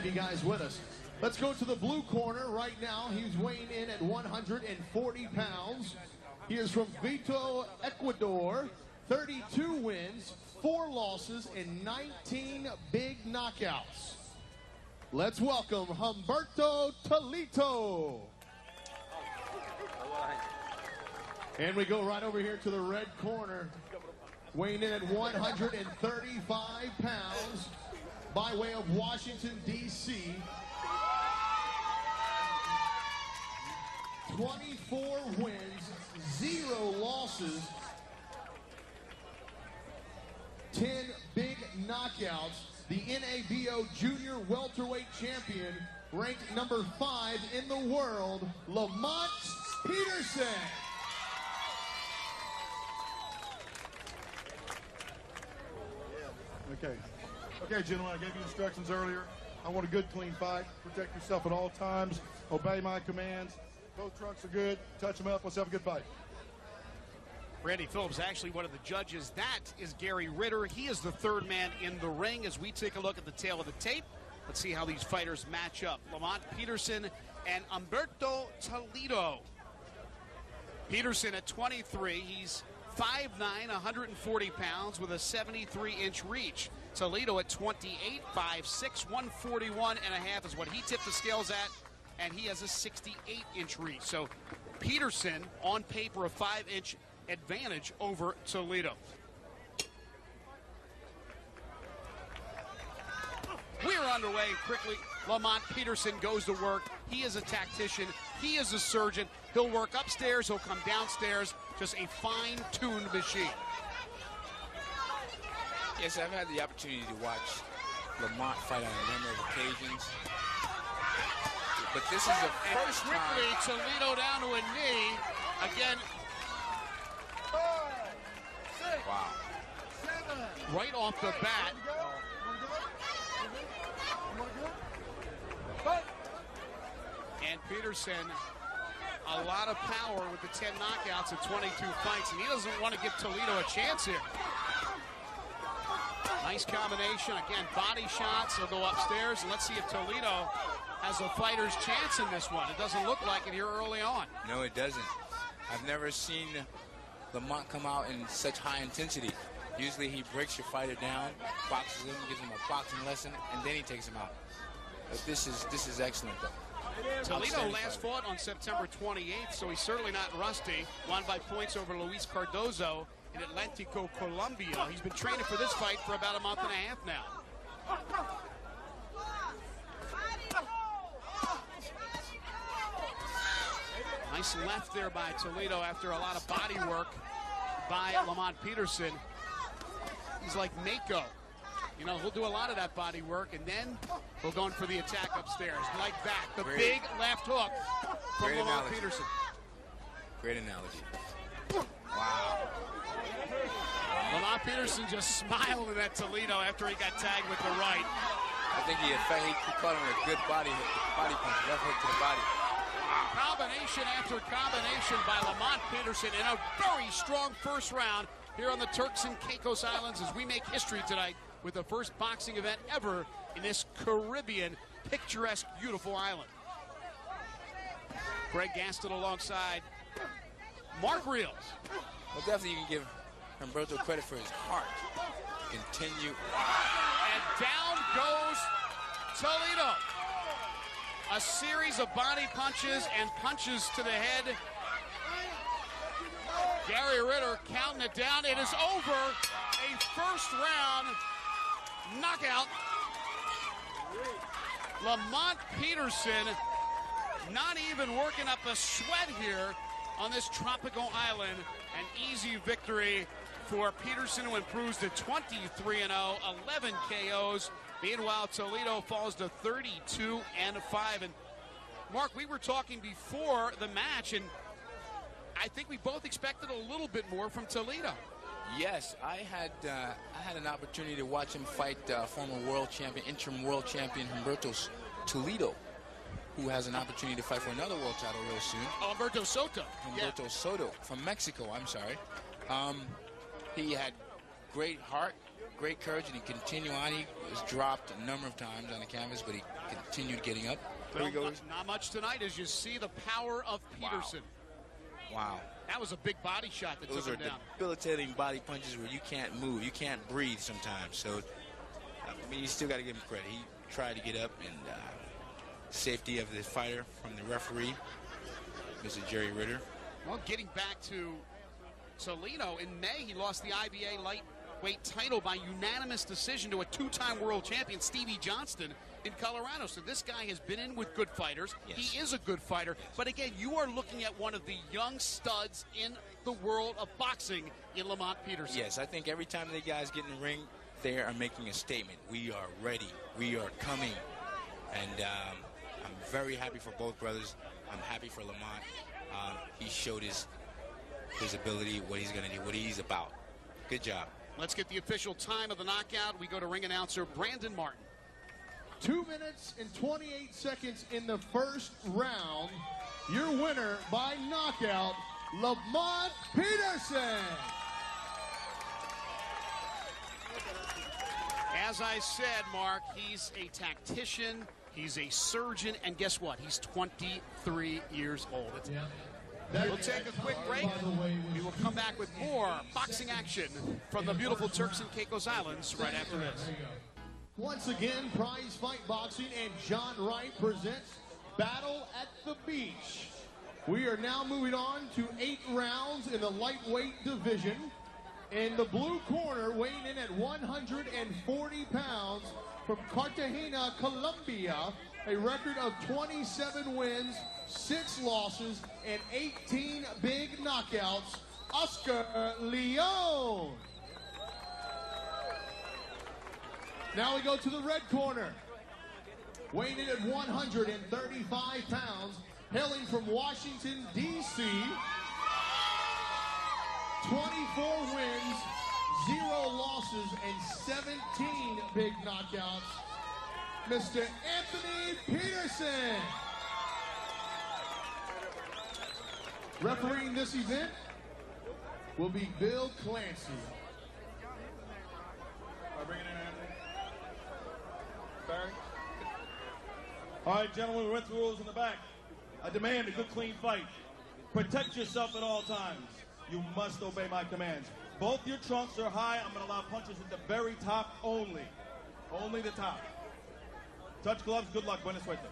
you guys with us. Let's go to the blue corner right now. He's weighing in at 140 pounds. He is from Quito, Ecuador. 32 wins, 4 losses, and 19 big knockouts. Let's welcome Humberto Toledo. And we go right over here to the red corner. Weighing in at 135 pounds by way of Washington, D.C. 24 wins, 0 losses, 10 big knockouts. The NABO Junior Welterweight Champion, ranked number 5 in the world, Lamont Peterson. Okay, gentlemen, I gave you instructions earlier. I want a good, clean fight. Protect yourself at all times. Obey my commands. Both trunks are good. Touch them up. Let's have a good fight. Randy Phillips, actually one of the judges. That is Gary Ritter. He is the third man in the ring as we take a look at the tail of the tape. Let's see how these fighters match up. Lamont Peterson and Humberto Toledo. Peterson at 23. He's 5'9", 140 pounds with a 73-inch reach. Toledo at 28, 5'6", 141 and a half is what he tipped the scales at, and he has a 68-inch reach. So Peterson, on paper, a 5-inch advantage over Toledo. We're underway quickly. Lamont Peterson goes to work. He is a tactician. He is a surgeon. He'll work upstairs. He'll come downstairs. Just a fine-tuned machine. Yes, I've had the opportunity to watch Lamont fight on a number of occasions. But this is the first time. Quickly, Toledo down to a knee. Again. Wow. Right off the bat. And Peterson, a lot of power with the 10 knockouts in 22 fights, and he doesn't want to give Toledo a chance here. Nice combination. Again, body shots. He'll go upstairs, and let's see if Toledo has a fighter's chance in this one. It doesn't look like it here early on. No, it doesn't. I've never seen Lamont come out in such high intensity. Usually he breaks your fighter down, boxes him, gives him a boxing lesson, and then he takes him out. But this is excellent, though. Toledo last fought on September 28th, so he's certainly not rusty. Won by points over Luis Cardozo in Atlantico, Colombia. He's been training for this fight for about a month and a half now. Nice left there by Toledo after a lot of body work by Lamont Peterson. He's like Mako. You know, he'll do a lot of that body work, and then we'll go in for the attack upstairs. Like that. The big left hook from Lamont Peterson. Great analogy. Wow. Lamont Peterson just smiling at Toledo after he got tagged with the right. I think he caught him with a good body punch, left hook to the body. Combination after combination by Lamont Peterson in a very strong first round here on the Turks and Caicos Islands as we make history tonight with the first boxing event ever in this Caribbean, picturesque, beautiful island. Greg Gaston alongside Mark Reels. Well, definitely you can give Humberto credit for his heart. Continue. And down goes Toledo. A series of body punches and punches to the head. Gary Ritter counting it down. It is over. A first round knockout. Lamont Peterson not even working up a sweat here on this tropical island. An easy victory for Peterson, who improves to 23-0, 11 KOs. Meanwhile, Toledo falls to 32-5. And Mark, we were talking before the match, and I think we both expected a little bit more from Toledo. Yes, I had an opportunity to watch him fight former world champion, interim world champion Humberto Toledo, who has an opportunity to fight for another world title real soon. Humberto Soto. Soto from Mexico, I'm sorry. He had great heart, great courage, and he continued on. He was dropped a number of times on the canvas, but he continued getting up. Here Well, he goes. not much tonight as you see the power of Peterson. Wow. That was a big body shot that Those took are him down. debilitating body punches where you can't move, you can't breathe sometimes. So, I mean, you still got to give him credit. He tried to get up, and safety of the fighter from the referee, Mr. Jerry Ritter. Well, getting back to Lino, in May he lost the IBA lightweight title by unanimous decision to a two-time world champion, Stevie Johnston, in Colorado. So this guy has been in with good fighters. Yes. He is a good fighter. But again, you are looking at one of the young studs in the world of boxing in Lamont Peterson. Yes, I think every time the guys get in the ring, they are making a statement. We are ready. We are coming. And I'm very happy for both brothers. I'm happy for Lamont. He showed his ability, what he's going to do, what he's about. Good job. Let's get the official time of the knockout. We go to ring announcer Brandon Martin. 2 minutes and 28 seconds in the first round. Your winner by knockout, Lamont Peterson. As I said, Mark, he's a tactician, he's a surgeon, and guess what? He's 23 years old. We'll take a quick break. We will come back with more boxing action from the beautiful Turks and Caicos Islands right after this. Once again, Prize Fight Boxing and John Wright presents Battle at the Beach. We are now moving on to 8 rounds in the lightweight division. In the blue corner, weighing in at 140 pounds, from Cartagena, Colombia, a record of 27 wins, 6 losses, and 18 big knockouts, Oscar Leon. Now we go to the red corner, weighing in at 135 pounds, hailing from Washington, D.C., 24 wins, 0 losses, and 17 big knockouts, Mr. Anthony Peterson. Refereeing this event will be Bill Clancy. All right, bring it in, Anthony. Barry. All right, gentlemen, we went through rules in the back. I demand a good, clean fight. Protect yourself at all times. You must obey my commands. Both your trunks are high. I'm going to allow punches at the very top only. Only the top. Touch gloves. Good luck. Buena suerte.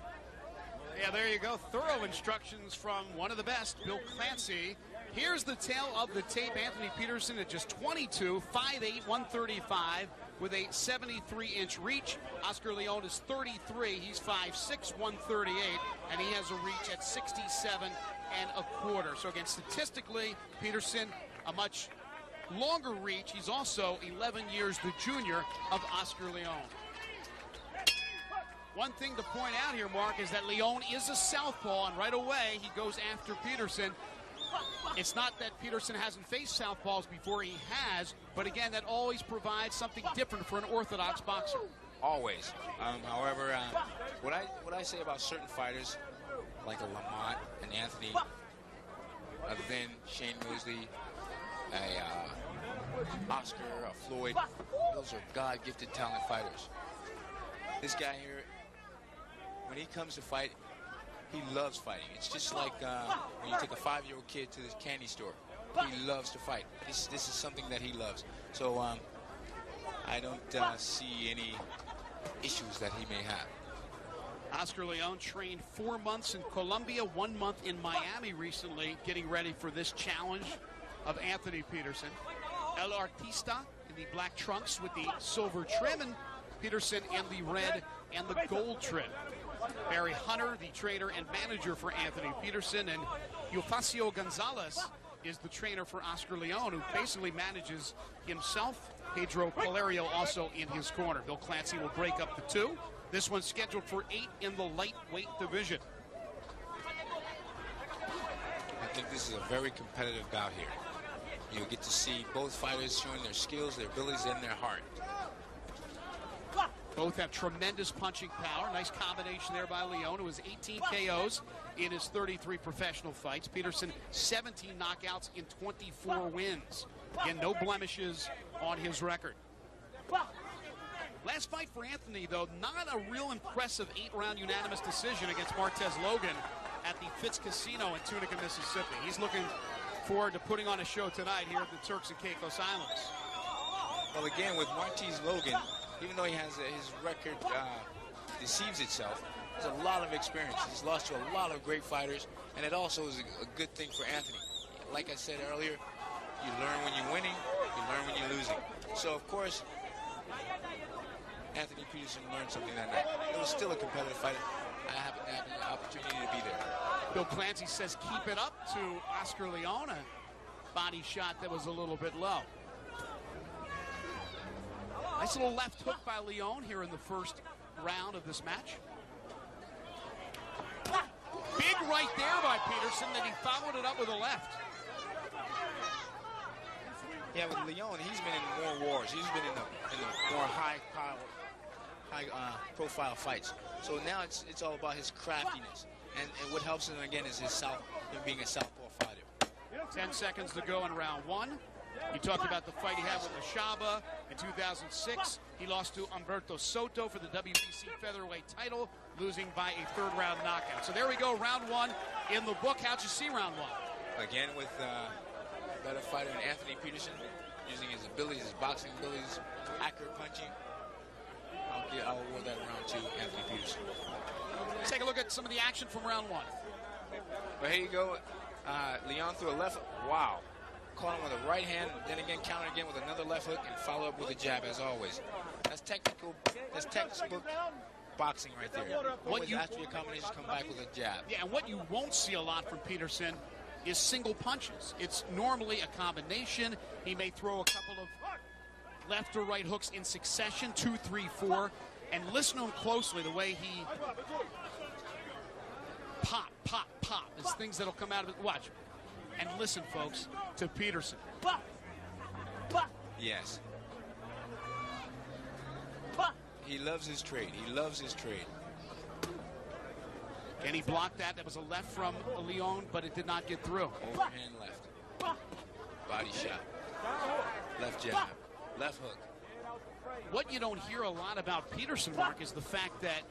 Yeah, there you go. Thorough instructions from one of the best, Bill Clancy. Here's the tail of the tape. Anthony Peterson at just 22, 5'8", 135, with a 73-inch reach. Oscar Leon is 33. He's 5'6", 138, and he has a reach at 67 1/4. So again, statistically, Peterson, a much longer reach. He's also 11 years the junior of Oscar Leon. One thing to point out here, Mark, is that Leon is a southpaw, and right away he goes after Peterson. It's not that Peterson hasn't faced southpaws before, he has, but again, that always provides something different for an orthodox boxer. Always. However, what I say about certain fighters, like a Lamont and Anthony, other than Shane Mosley, a Oscar, a Floyd, those are God-gifted talent fighters. This guy here, when he comes to fight, he loves fighting. It's just like when you take a 5-year-old kid to the candy store. He loves to fight. This is something that he loves. So I don't see any issues that he may have. Oscar Leon trained 4 months in Colombia, 1 month in Miami recently, getting ready for this challenge of Anthony Peterson. El Artista in the black trunks with the silver trim, and Peterson in the red and the gold trim. Barry Hunter, the trainer and manager for Anthony Peterson, and Eufacio Gonzalez is the trainer for Oscar Leon, who basically manages himself. Pedro Palerio also in his corner. Bill Clancy will break up the 2. This one's scheduled for 8 in the lightweight division. I think this is a very competitive bout here. You'll get to see both fighters showing their skills, their abilities, and their heart. Both have tremendous punching power. Nice combination there by Leon, who has 18 KOs in his 33 professional fights. Peterson, 17 knockouts in 24 wins. Again, no blemishes on his record. Last fight for Anthony, though, not a real impressive 8-round unanimous decision against Martez Logan at the Fitz Casino in Tunica, Mississippi. He's looking forward to putting on a show tonight here at the Turks and Caicos Islands. Well, again, with Martez Logan, even though he has his record deceives itself, there's a lot of experience. He's lost to a lot of great fighters, and it also is a good thing for Anthony. Like I said earlier, you learn when you're winning, you learn when you're losing. So, of course, Anthony Peterson learned something that night. It was still a competitive fight. I haven't had an opportunity to be there. Bill Clancy says keep it up to Oscar Leon. A body shot that was a little bit low. Nice little left hook by Leon here in the first round of this match. Big right there by Peterson, then he followed it up with a left. Yeah, with Leon, he's been in more wars. He's been in the more high profile fights. So now it's all about his craftiness. And what helps him again is him being a southpaw fighter. 10 seconds to go in round one. He talked about the fight he had with Mashaba in 2006. He lost to Humberto Soto for the WBC featherweight title, losing by a third-round knockout. So there we go, round one in the book. How'd you see round one? Again, with a better fighter than Anthony Peterson, using his abilities, his boxing abilities, accurate punching. I'll award that round to Anthony Peterson. Let's take a look at some of the action from round one. Well, here you go. Leon threw a left. Wow. Caught him with a right hand, then again countered again with another left hook, and follow up with a jab as always. That's technical. That's textbook boxing right there. Always after your combinations, come back with a jab. Yeah, and what you won't see a lot from Peterson is single punches. It's normally a combination. He may throw a couple of left or right hooks in succession, 2, 3, 4, and listen to him closely, the way he pop, pop, pop. There's things that'll come out of it. Watch. And listen, folks, to Peterson. Yes. He loves his trade. He loves his trade. Can he block that? That was a left from Leon, but it did not get through. Overhand left. Body shot. Left jab. Left hook. What you don't hear a lot about Peterson, Mark, is the fact that,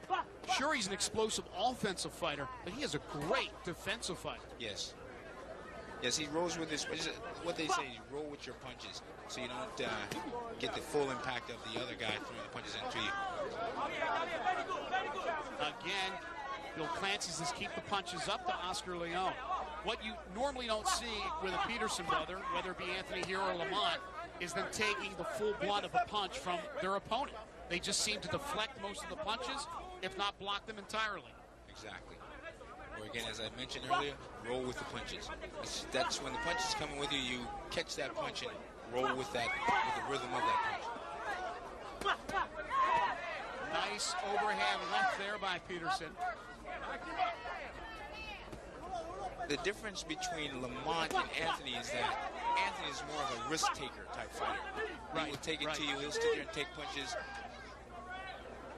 sure, he's an explosive offensive fighter, but he is a great defensive fighter. Yes. Yes, he rolls with his, what they say, you roll with your punches, so you don't get the full impact of the other guy throwing the punches into you. Again, Bill Clancy says keep the punches up to Oscar Leon. What you normally don't see with a Peterson brother, whether it be Anthony here or Lamont, is them taking the full brunt of a punch from their opponent. They just seem to deflect most of the punches, if not block them entirely. Exactly. Or again, as I mentioned earlier, roll with the punches. That's when the punch is coming with you, you catch that punch and roll with that, with the rhythm of that punch. Nice overhand left there by Peterson. The difference between Lamont and Anthony is that Anthony is more of a risk-taker type fighter. He will take it to you, he'll sit there and take punches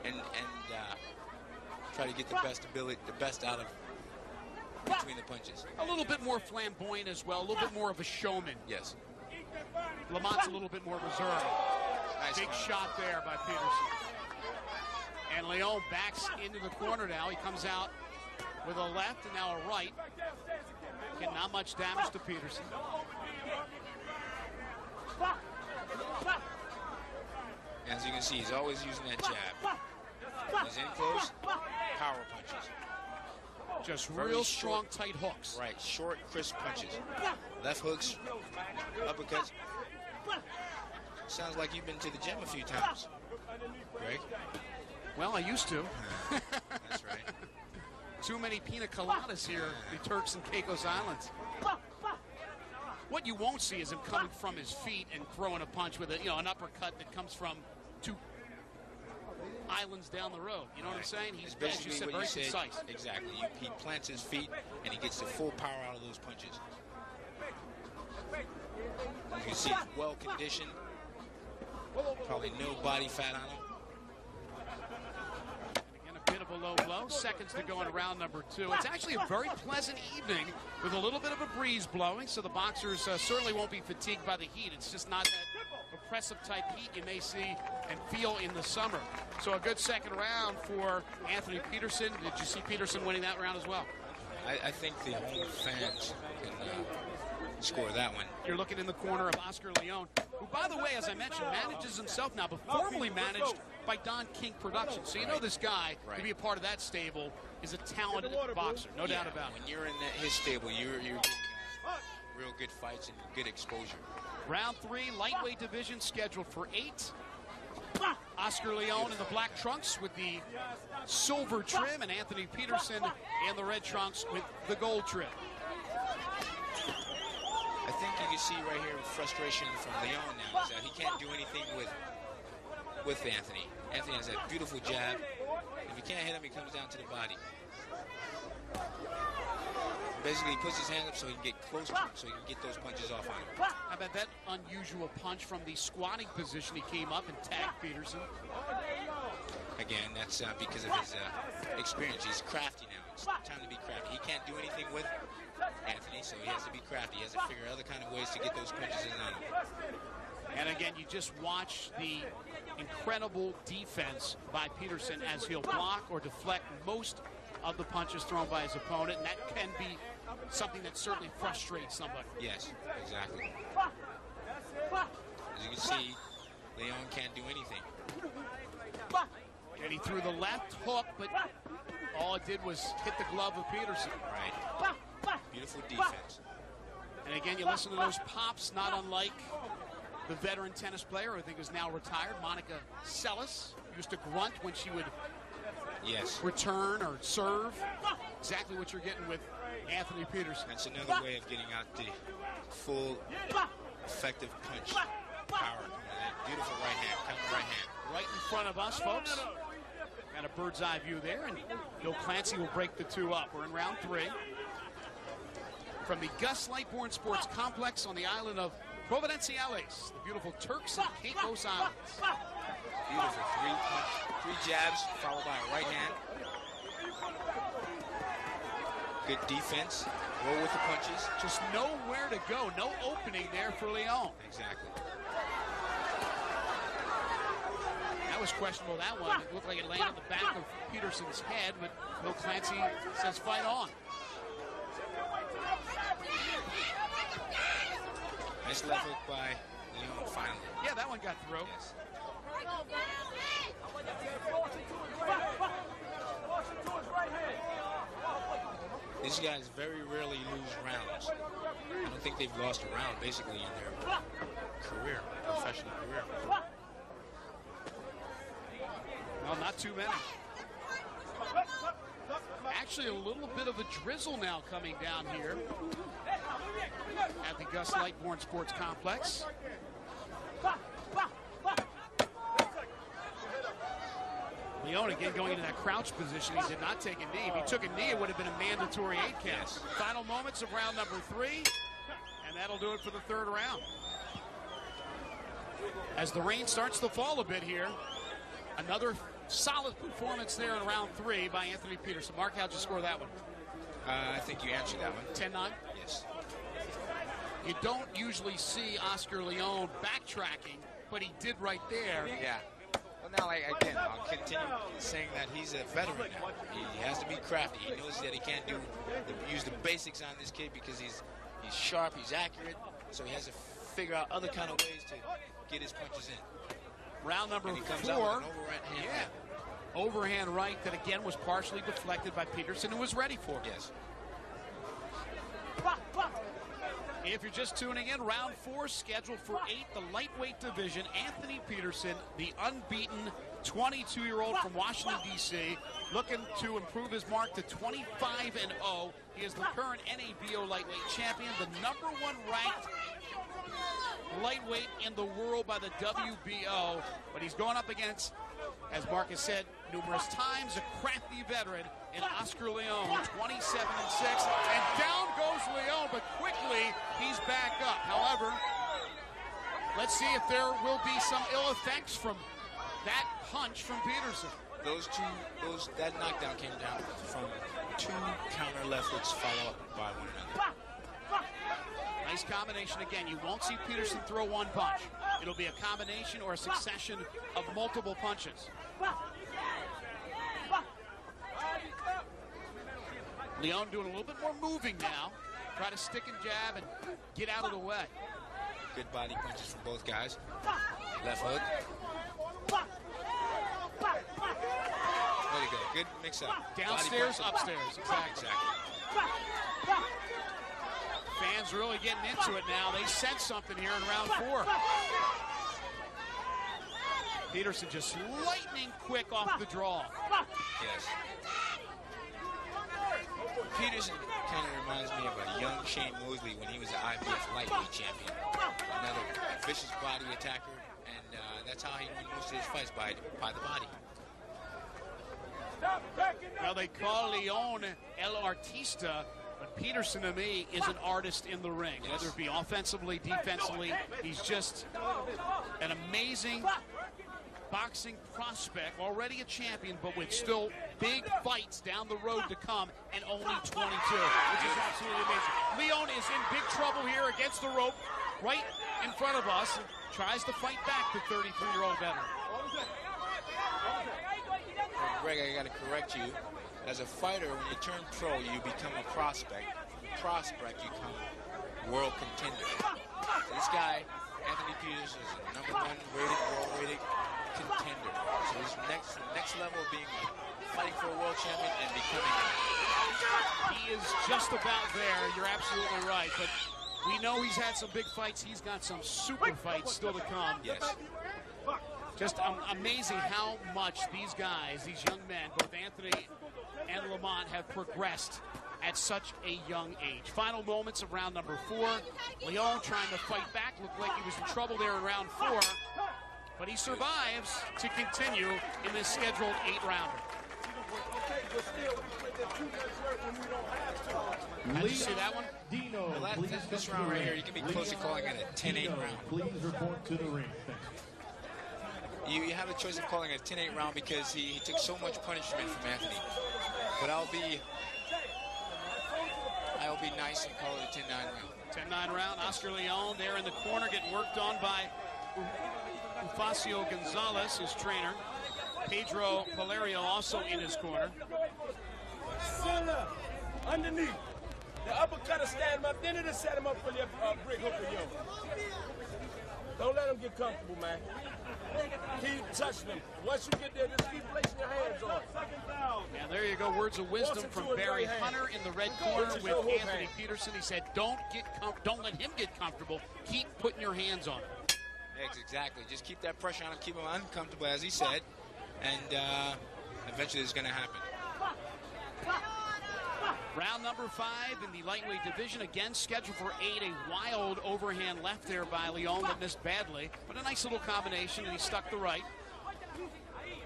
and try to get the best out of between the punches. A little bit more flamboyant as well, a little bit more of a showman. Yes. Lamont's a little bit more reserved. Nice Big shot there by Peterson. And Leon backs into the corner now. He comes out with a left and now a right. Again, not much damage to Peterson. As you can see, he's always using that jab. He's in close, power punches. Just Very real short, strong, tight hooks. Right, short, crisp punches. Left hooks, uppercuts. Sounds like you've been to the gym a few times, Greg. Well, I used to. That's right. Too many pina coladas here, the Turks and Caicos Islands. What you won't see is him coming from his feet and throwing a punch with an uppercut that comes from 2 islands down the road. You know what I'm saying? He's basically, as you said, what very you said. concise. Exactly. He plants his feet and he gets the full power out of those punches. You can see he's well conditioned. Probably no body fat on him. Again, a bit of a low blow. Seconds to go in round number 2. It's actually a very pleasant evening with a little bit of a breeze blowing, so the boxers certainly won't be fatigued by the heat. It's just not that oppressive type heat you may see and feel in the summer. So a good second round for Anthony Peterson. Did you see Peterson winning that round as well? I think the home fans can score that one. You're looking in the corner of Oscar Leon, who, by the way, as I mentioned, manages himself now, but formerly managed by Don King Productions. So you know this guy, to be a part of that stable, is a talented boxer, no doubt about it. When you're in his stable, you're getting real good fights and good exposure. Round 3, lightweight division scheduled for 8. Oscar Leon in the black trunks with the silver trim, and Anthony Peterson in the red trunks with the gold trim. I think you can see right here frustration from Leon now is that he can't do anything with Anthony. Anthony has that beautiful jab. If he can't hit him, he comes down to the body. Basically, he puts his hand up so he can get close to him, so he can get those punches off on him. How about that unusual punch from the squatting position? He came up and tagged Peterson. Again, that's because of his experience. He's crafty now. It's time to be crafty. He can't do anything with Anthony, so he has to be crafty. He has to figure other kind of ways to get those punches in on him. And again, you just watch the incredible defense by Peterson as he'll block or deflect most of the punches thrown by his opponent, and that can be something that certainly frustrates somebody. Yes, exactly. As you can see, Leon can't do anything. And he threw the left hook, but all it did was hit the glove of Peterson. Right. Beautiful defense. And again, you listen to those pops, not unlike the veteran tennis player, who I think is now retired, Monica Seles, used to grunt when she would return or serve. Exactly what you're getting with Anthony Peterson. That's another way of getting out the full effective punch power. Beautiful right hand, counter right hand. Right in front of us, folks. Got a bird's eye view there, and Bill Clancy will break the two up. We're in round 3. From the Gus Lightbourne Sports Complex on the island of Providenciales, the beautiful Turks and Caicos Islands. Beautiful. Three jabs followed by a right hand. Good defense. Roll with the punches. Just nowhere to go. No opening there for Leon. Exactly. That was questionable, that one. It looked like it landed on the back of Peterson's head, but Bill Clancy says fight on. Nice left hook by Leon finally. Yeah, that one got through. Yes. These guys very rarely lose rounds. I don't think they've lost a round basically in their career, professional career. Well, not too many. Actually, a little bit of a drizzle now coming down here at the Gus Lightbourne Sports Complex. Leon again going into that crouch position. He did not take a knee. If he took a knee, it would have been a mandatory 8 count. Yes. Final moments of round number 3, and that'll do it for the 3rd round. As the rain starts to fall a bit here, another solid performance there in round 3 by Anthony Peterson. Mark, how'd you score that one? I think you answered that one. 10-9? Yes. You don't usually see Oscar Leon backtracking, but he did right there. Yeah. Well, now, again, I'll continue saying that he's a veteran now. He has to be crafty. He knows that he can't use the basics on this kid because he's sharp, he's accurate, so he has to figure out other kind of ways to get his punches in. Round number 4. Out with an overhand right. Overhand right that again was partially deflected by Peterson, who was ready for it. Yes. If you're just tuning in, round 4 scheduled for 8, the lightweight division. Anthony Peterson, the unbeaten 22-year-old from Washington, D.C., looking to improve his mark to 25-0. He is the current NABO lightweight champion, the #1 ranked lightweight in the world by the WBO. But he's going up against, as Mark has said numerous times, a crafty veteran in Oscar Leon, 27-6. And down goes Leon, but quickly he's back up. However, let's see if there will be some ill effects from that punch from Peterson. That knockdown came down from 2 counter left hooks followed up by one another. Nice combination again. You won't see Peterson throw one punch. It'll be a combination or a succession of multiple punches. Leon doing a little bit more moving now. Try to stick and jab and get out of the way. Good body punches from both guys. Left hook. Way to go. Good mix-up. Downstairs, upstairs. Exactly. Fans really getting into it now. They sense something here in round 4. Peterson just lightning quick off the draw. Yes. Peterson kind of reminds me of a young Shane Mosley when he was the IBF lightweight champion. Another vicious body attacker, and that's how he won most of his fights, by the body. Now they call Leon El Artista, but Peterson to me is an artist in the ring. Yes. Whether it be offensively, defensively, he's just an amazing boxing prospect, already a champion, but with still big fights down the road to come, and only 22, which is absolutely amazing. Leon is in big trouble here against the rope, right in front of us, and tries to fight back the 33-year-old veteran. Greg, I got to correct you. As a fighter, when you turn pro, you become a prospect. Prospect, you become world contender. This guy, Anthony Peterson, is a #1 rated, world-rated contender. So his next level of being fighting for a world champion and becoming one. He is just about there. You're absolutely right. But we know he's had some big fights. He's got some super fights still to come. Yes. Just amazing how much these guys, these young men, both Anthony and Lamont, have progressed at such a young age. Final moments of round number 4. Leon trying to fight back. Looked like he was in trouble there in round 4. But he survives to continue in this scheduled 8-rounder. How'd you see that one? Dino, Well, this round right here, you can be close to calling it a 10-8 round. Please report to the ring. Thank you. You have a choice of calling it a 10-8 round because he took so much punishment from Anthony. But I'll be nice and call it a 10-9 round. 10-9 round. Oscar Leon there in the corner getting worked on by Ufacio Gonzalez, his trainer. Pedro Valerio also in his corner. Center, underneath. The uppercut will stand him up, then it'll set him up for the brick hook of yours. Don't let him get comfortable, man. Keep touching him. Once you get there, just keep placing your hands on him. And there you go, words of wisdom from Barry Hunter in the red corner with Anthony Peterson. He said, don't let him get comfortable. Keep putting your hands on him. Exactly. Just keep that pressure on him, keep him uncomfortable, as he said, and eventually it's going to happen. Round number 5 in the lightweight division, again scheduled for 8. A wild overhand left there by Leon that missed badly, but a nice little combination, and he stuck the right.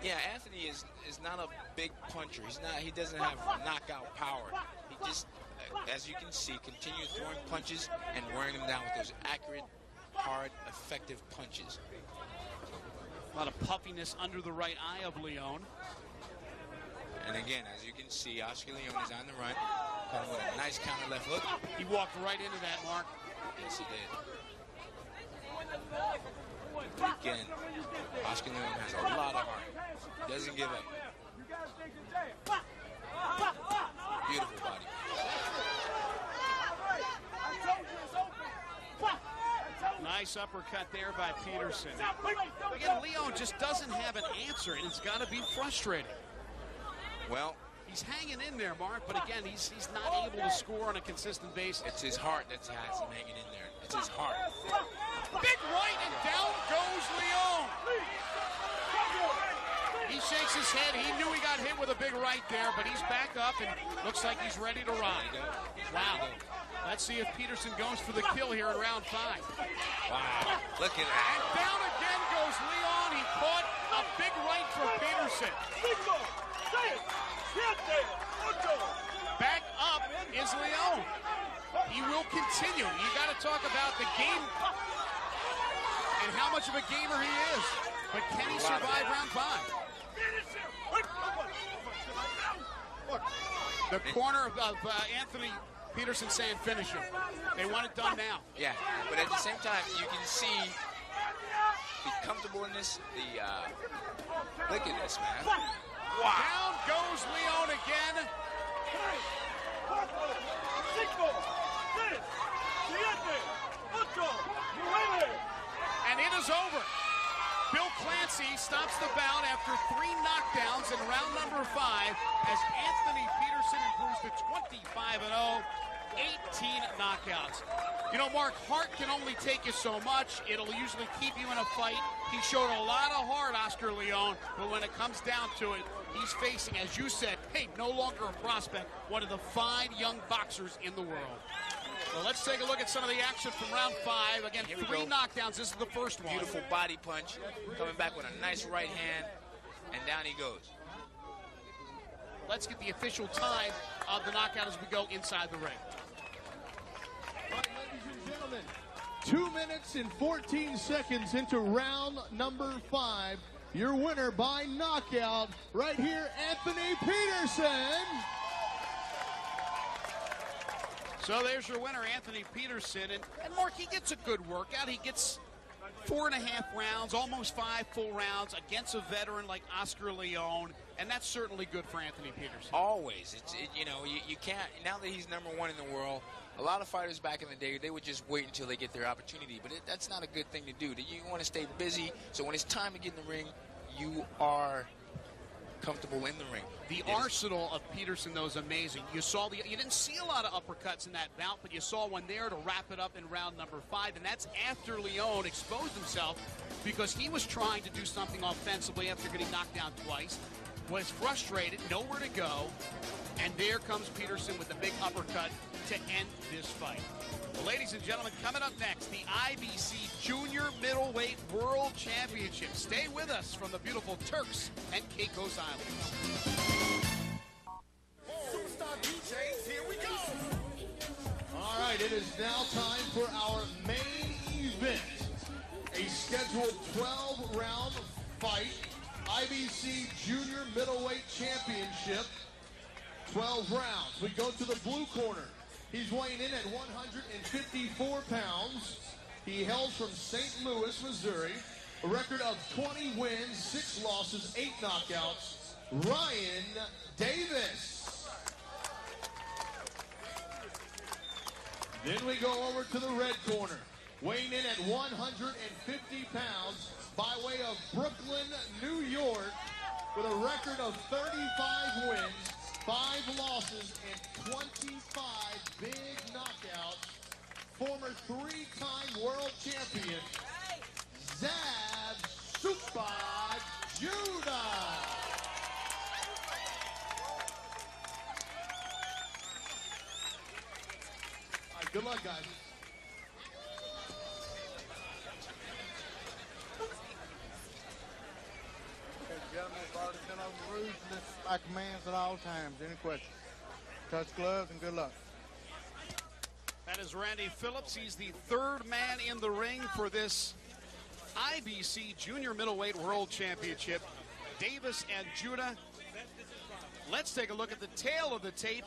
Yeah, Anthony is not a big puncher. He doesn't have knockout power. He just, as you can see, continues throwing punches and wearing them down with those accurate, hard, effective punches. A lot of puffiness under the right eye of Leon. And again, as you can see, Oscar Leon is on the run. Caught him with a nice counter left hook. He walked right into that, Mark. Yes, he did. Again, Oscar Leon has a lot of heart. He doesn't give up. Beautiful body. Nice uppercut there by Peterson. Again, Leon just doesn't have an answer, and it's got to be frustrating. Well, he's hanging in there, Mark, but again, he's not able to score on a consistent basis. it's his heart that has him hanging in there. It's his heart. Big right, and down goes Leon. He shakes his head. He knew he got hit with a big right there, but he's back up and looks like he's ready to ride. Wow. Let's see if Peterson goes for the kill here in round 5. Wow. Look at that. And down again goes Leon. He caught a big right from Peterson. Back up is Leon. He will continue. You got to talk about the game and how much of a gamer he is. But can he survive round 5? The corner of Anthony Peterson saying finish him. They want it done now. Yeah, but at the same time, you can see be comfortable in this. Look at this, man. Wow. Down goes Leon again. And it is over. Bill Clancy stops the bout after 3 knockdowns in round number 5 as Anthony Peterson improves to 25-0, 18 knockouts. You know, Mark, heart can only take you so much. It'll usually keep you in a fight. He showed a lot of heart, Oscar Leon, but when it comes down to it, he's facing, as you said, hey, no longer a prospect, one of the fine young boxers in the world. Well, let's take a look at some of the action from round 5. Again, 3 knockdowns. This is the first one. Beautiful body punch, coming back with a nice right hand, and down he goes. Let's get the official time of the knockout as we go inside the ring. All right, ladies and gentlemen, 2 minutes and 14 seconds into round number 5. Your winner by knockout right here, Anthony Peterson. So there's your winner, Anthony Peterson. And Mark, he gets a good workout. He gets 4.5 rounds, almost 5 full rounds against a veteran like Oscar Leon. And that's certainly good for Anthony Peterson. Always. You can't, now that he's #1 in the world, a lot of fighters back in the day, they would just wait until they get their opportunity. But that's not a good thing to do. You want to stay busy, so when it's time to get in the ring, you are comfortable in the ring. The arsenal of Peterson, though, is amazing. You didn't see a lot of uppercuts in that bout, but you saw one there to wrap it up in round number 5, and that's after Leon exposed himself because he was trying to do something offensively after getting knocked down twice, was frustrated, nowhere to go, and there comes Peterson with a big uppercut to end this fight. Well, ladies and gentlemen, coming up next, the IBC Junior Middleweight World Championship. Stay with us from the beautiful Turks and Caicos Islands. All right, it is now time for our main event. A scheduled 12-round fight. IBC Junior Middleweight Championship. 12 rounds. We go to the blue corner. He's weighing in at 154 pounds. He hails from St. Louis, Missouri. A record of 20 wins, 6 losses, 8 knockouts. Ryan Davis. Then we go over to the red corner. Weighing in at 150 pounds by way of Brooklyn, New York, with a record of 35 wins, 5 losses, and 25 big knockouts. Former 3-time world champion, Zab Super Judah. All right, good luck, guys. Gentlemen, already been over the rules, and this is my commands at all times. Any questions? Touch gloves and good luck. That is Randy Phillips. He's the 3rd man in the ring for this IBC Junior Middleweight World Championship. Davis and Judah. Let's take a look at the tail of the tape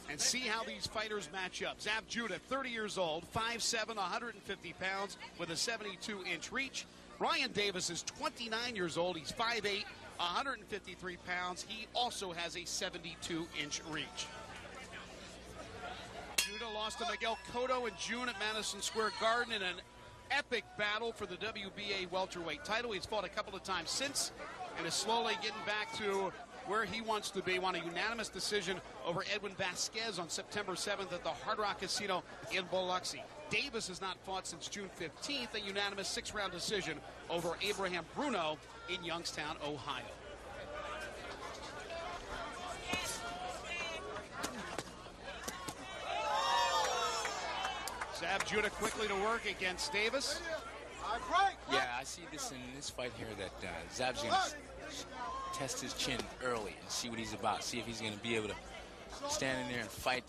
and see how these fighters match up. Zab Judah, 30 years old, 5'7", 150 pounds with a 72-inch reach. Ryan Davis is 29 years old. He's 5'8", 153 pounds. He also has a 72-inch reach. Judah lost to Miguel Cotto in June at Madison Square Garden in an epic battle for the WBA welterweight title. He's fought a couple of times since and is slowly getting back to where he wants to be. Won a unanimous decision over Edwin Vasquez on September 7th at the Hard Rock Casino in Biloxi. Davis has not fought since June 15th, a unanimous 6-round decision over Abraham Bruno in Youngstown, Ohio. Zab Judah quickly to work against Davis. Yeah, I see this in this fight here that Zab's going to test his chin early and see what he's about. See if he's going to be able to stand in there and fight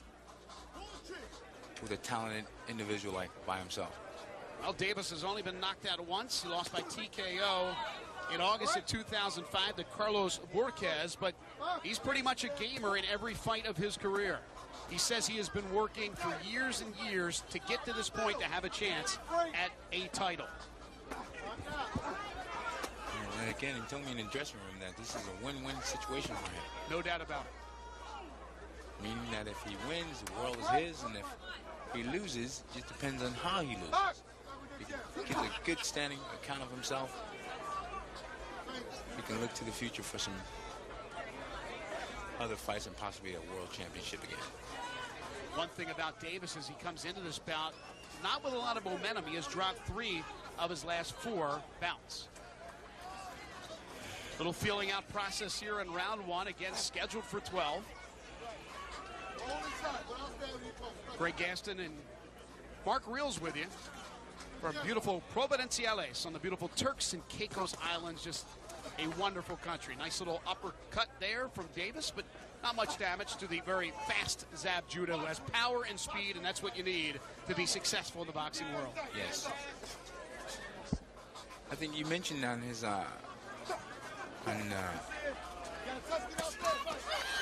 with a talented individual like by himself. Well, Davis has only been knocked out once. He lost by TKO in August of 2005 to Carlos Borquez, but he's pretty much a gamer in every fight of his career. He says he has been working for years and years to get to this point to have a chance at a title. And again, he told me in the dressing room that this is a win-win situation for him. No doubt about it. Meaning that if he wins, the world is his, and if he loses, it just depends on how he loses. If he gets a good standing account of himself, he can look to the future for some other fights and possibly a world championship again. One thing about Davis is he comes into this bout not with a lot of momentum. He has dropped 3 of his last 4 bouts. Little feeling out process here in round 1, again scheduled for 12. Greg Gaston and Mark Reels with you from beautiful Providenciales on the beautiful Turks and Caicos Islands. Just a wonderful country. Nice little uppercut there from Davis, but not much damage to the very fast Zab Judah, who has power and speed, and that's what you need to be successful in the boxing world. Yes. I think you mentioned on his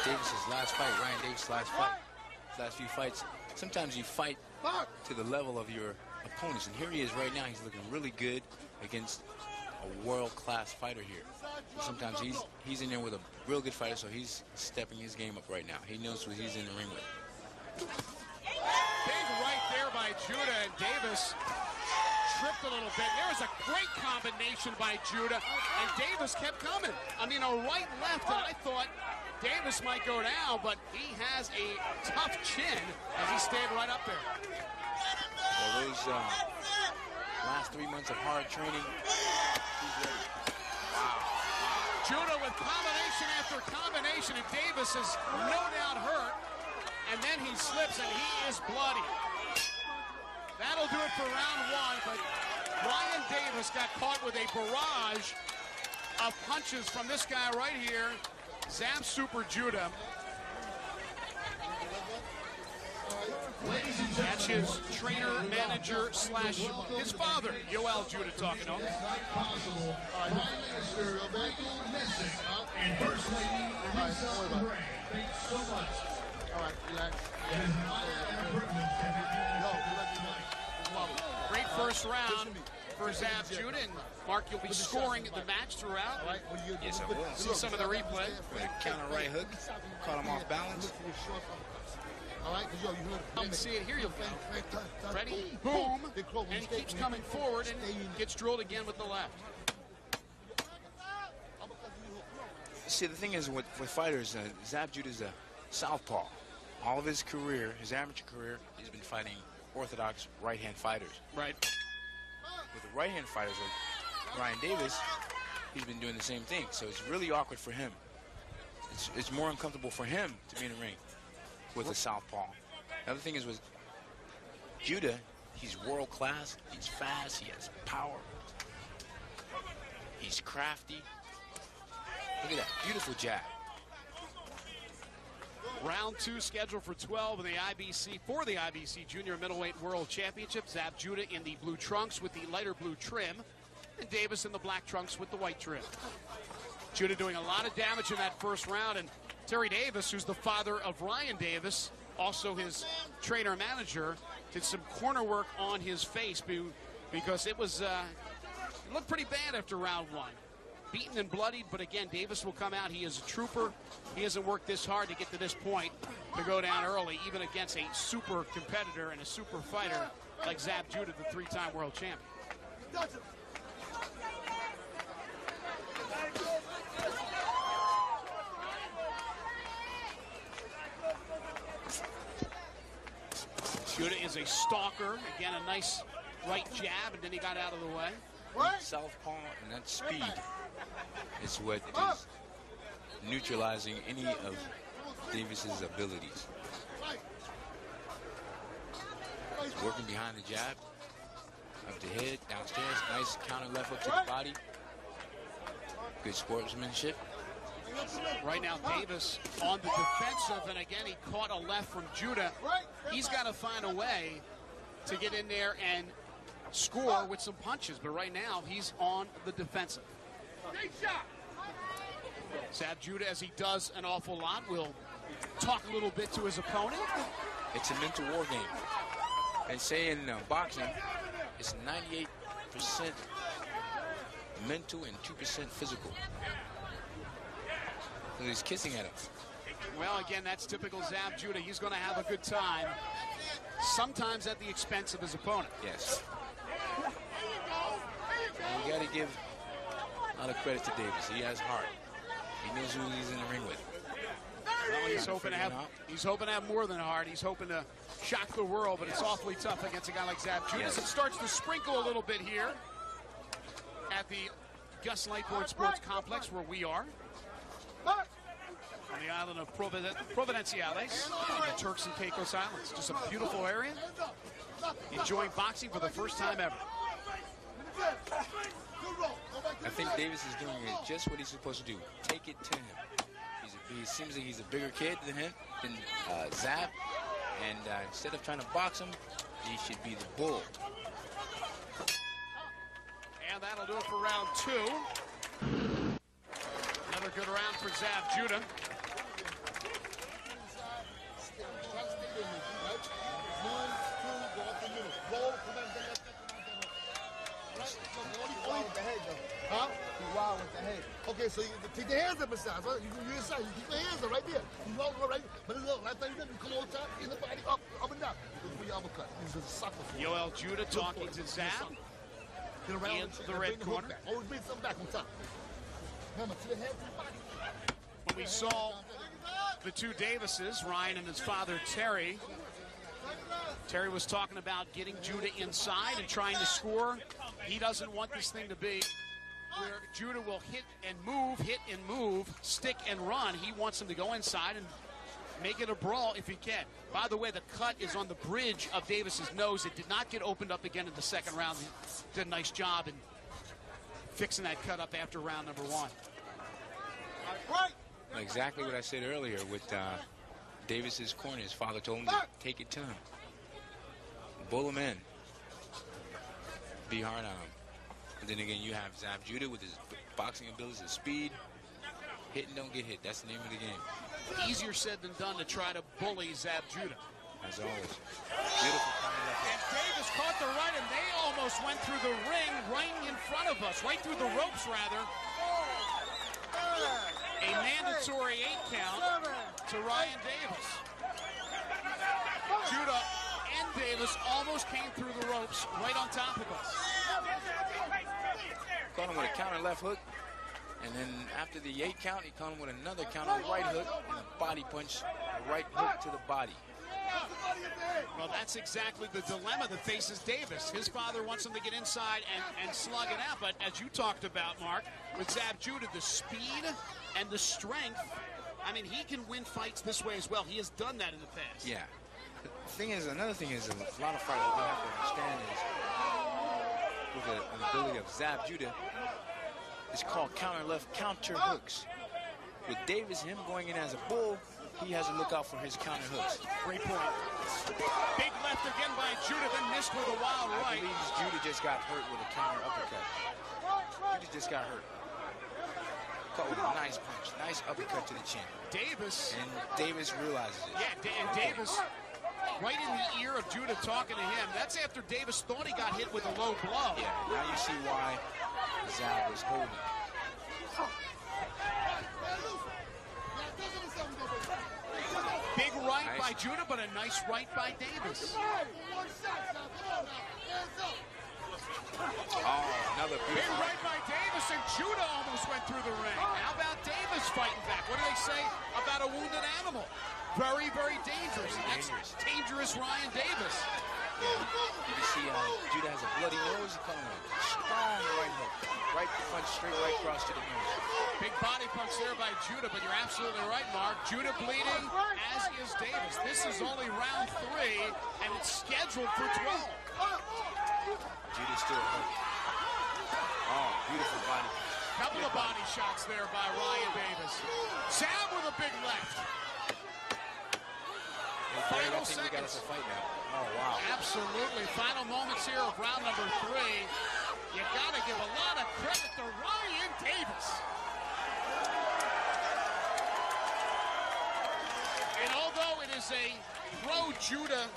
Davis's last fight, Ryan Davis' last fight, his last few fights, sometimes you fight to the level of your opponents, and here he is right now. He's looking really good against a world-class fighter here. Sometimes he's in there with a real good fighter, so he's stepping his game up right now. He knows what he's in the ring with. Big right there by Judah, and Davis tripped a little bit. There was a great combination by Judah, and Davis kept coming. I mean, a right left, and I thought Davis might go down, but he has a tough chin as he stayed right up there. Well, those last 3 months of hard training, he's ready. Judah with combination after combination, and Davis is no doubt hurt, and then he slips, and he is bloody. That'll do it for round 1, but Ryan Davis got caught with a barrage of punches from this guy right here, Zab Super Judah. That's his trainer, manager, slash his father, Yoel Judah, talking on. And First Lady Lisa Gray. Thanks so much. All right, relax. It is my honor and privilege to have you. Great first round for Zab Judah. And Mark, you'll be scoring the match throughout. Yes, I will. See some of the replay. With a counter right hook, caught him off balance. All right, because you heard Come see it here, you'll go. Ready, boom, and he keeps coming forward and gets drilled again with the left. See, the thing is with fighters, Zab Judah's a southpaw. All of his career, his amateur career, he's been fighting orthodox right-hand fighters. Right. With the right-hand fighters like Ryan Davis, he's been doing the same thing. So it's really awkward for him. It's more uncomfortable for him to be in the ring with a southpaw. The other thing is with Judah, he's world-class, he's fast, he has power, he's crafty. Look at that, beautiful jab. Round 2 scheduled for 12 in the IBC Junior Middleweight World Championship. Zab Judah in the blue trunks with the lighter blue trim, and Davis in the black trunks with the white trim. Judah doing a lot of damage in that first round, and Terry Davis, who's the father of Ryan Davis, also his trainer-manager, did some corner work on his face because it was it looked pretty bad after round 1. Beaten and bloodied, but again, Davis will come out. He is a trooper. He hasn't worked this hard to get to this point to go down early, even against a super competitor and a super fighter like Zab Judah, the 3-time world champion. Judah is a stalker. Again, a nice right jab, and then he got out of the way. Southpaw and that speed is what is neutralizing any of Davis's abilities. He's working behind the jab, up the head, downstairs, nice counter left hook to the body. Good sportsmanship. Right now, Davis on the defensive, and again, he caught a left from Judah. He's got to find a way to get in there and score with some punches, but right now, he's on the defensive. Zab Judah, as he does an awful lot, will talk a little bit to his opponent. It's a mental war game. They say in boxing, it's 98% mental and 2% physical. So he's kissing at him. Well, again, that's typical Zab Judah. He's going to have a good time, sometimes at the expense of his opponent. Yes. And you got to give a lot of credit to Davis. He has heart. He knows who he's in the ring with. Well, he's hoping to have more than heart. He's hoping to shock the world, but it's awfully tough against a guy like Zab Judah. Yes. It starts to sprinkle a little bit here at the Gus Lightboard Sports Complex where we are. On the island of Providenciales, on the Turks and Caicos Islands. Just a beautiful area. Enjoying boxing for the first time ever. I think Davis is doing just what he's supposed to do. Take it to him. He seems like he's a bigger kid than him, than Zab. And instead of trying to box him, he should be the bull. And that'll do it for round 2. Another good round for Zab Judah. Huh? You wild with the head. Okay, so you take the hands up inside, right? You inside. You keep your hands up right there. You roll right. But look, last time you did, you come on top, in the body, up and down. This is your uppercut. This is a sucker. Yoel Judah talking to Zab Get around in the red corner. Always bring something back on top. Remember, to the head, to the body. When we saw the two Davises, Ryan and his father, Terry was talking about getting Judah inside and trying to score. He doesn't want this thing to be where Judah will hit and move, stick and run. He wants him to go inside and make it a brawl if he can. By the way, the cut is on the bridge of Davis's nose. It did not get opened up again in the second round. He did a nice job in fixing that cut up after round number 1. Exactly what I said earlier with Davis's corner. His father told him to take it to him. Bull him in. Be hard on him. And then again, you have Zab Judah with his boxing abilities, his speed. Hit and don't get hit. That's the name of the game. Easier said than done to try to bully Zab Judah. As always. Beautiful coming left. And Davis caught the right, and they almost went through the ring right in front of us, right through the ropes, rather. A mandatory 8 count to Ryan Davis. Judah and Davis almost came through the ropes right on top of us. Caught him with a counter left hook. And then after the 8 count, he caught him with another counter right hook and a body punch, a right hook to the body. Well, that's exactly the dilemma that faces Davis. His father wants him to get inside and slug it out. But as you talked about, Mark, with Zab Judah, the speed and the strength, I mean, he can win fights this way as well. He has done that in the past. Yeah. The thing is, another thing is, a lot of fighters we have to understand is, with the ability of Zab Judah, it's called counter left counter hooks. With Davis, him going in as a bull, he has to look out for his counter hooks. Great point. Big left again by Judah, then missed with a wild right. I believe Judah just got hurt with a counter uppercut. Judah just got hurt. Caught with a nice punch, nice uppercut to the chin. Davis. And Davis realizes it. Yeah, and Davis right in the ear of Judah talking to him. That's after Davis thought he got hit with a low blow. Yeah, now you see why Zab was holding. Big right by Judah, but a nice right by Davis. Oh, another Big beautiful. right by Davis, and Judah almost went through the ring. How about Davis fighting back? What do they say about a wounded animal? Very, very dangerous. That's dangerous Ryan Davis. You can see Judah has a bloody nose. He caught him with a strong right hook. Right punch straight right across to the nose. Big body punch there by Judah, but you're absolutely right, Mark. Judah bleeding, as is Davis. This is only round 3, and it's scheduled for 12. Judah's still hurt. Oh, beautiful body. Couple of body shots there by Ryan Davis. Sam with a big left. Final I think we got us seconds. a fight now. Oh, wow. Absolutely. Final moments here of round number 3. You got to give a lot of credit to Ryan Davis. And although it is a pro-Judah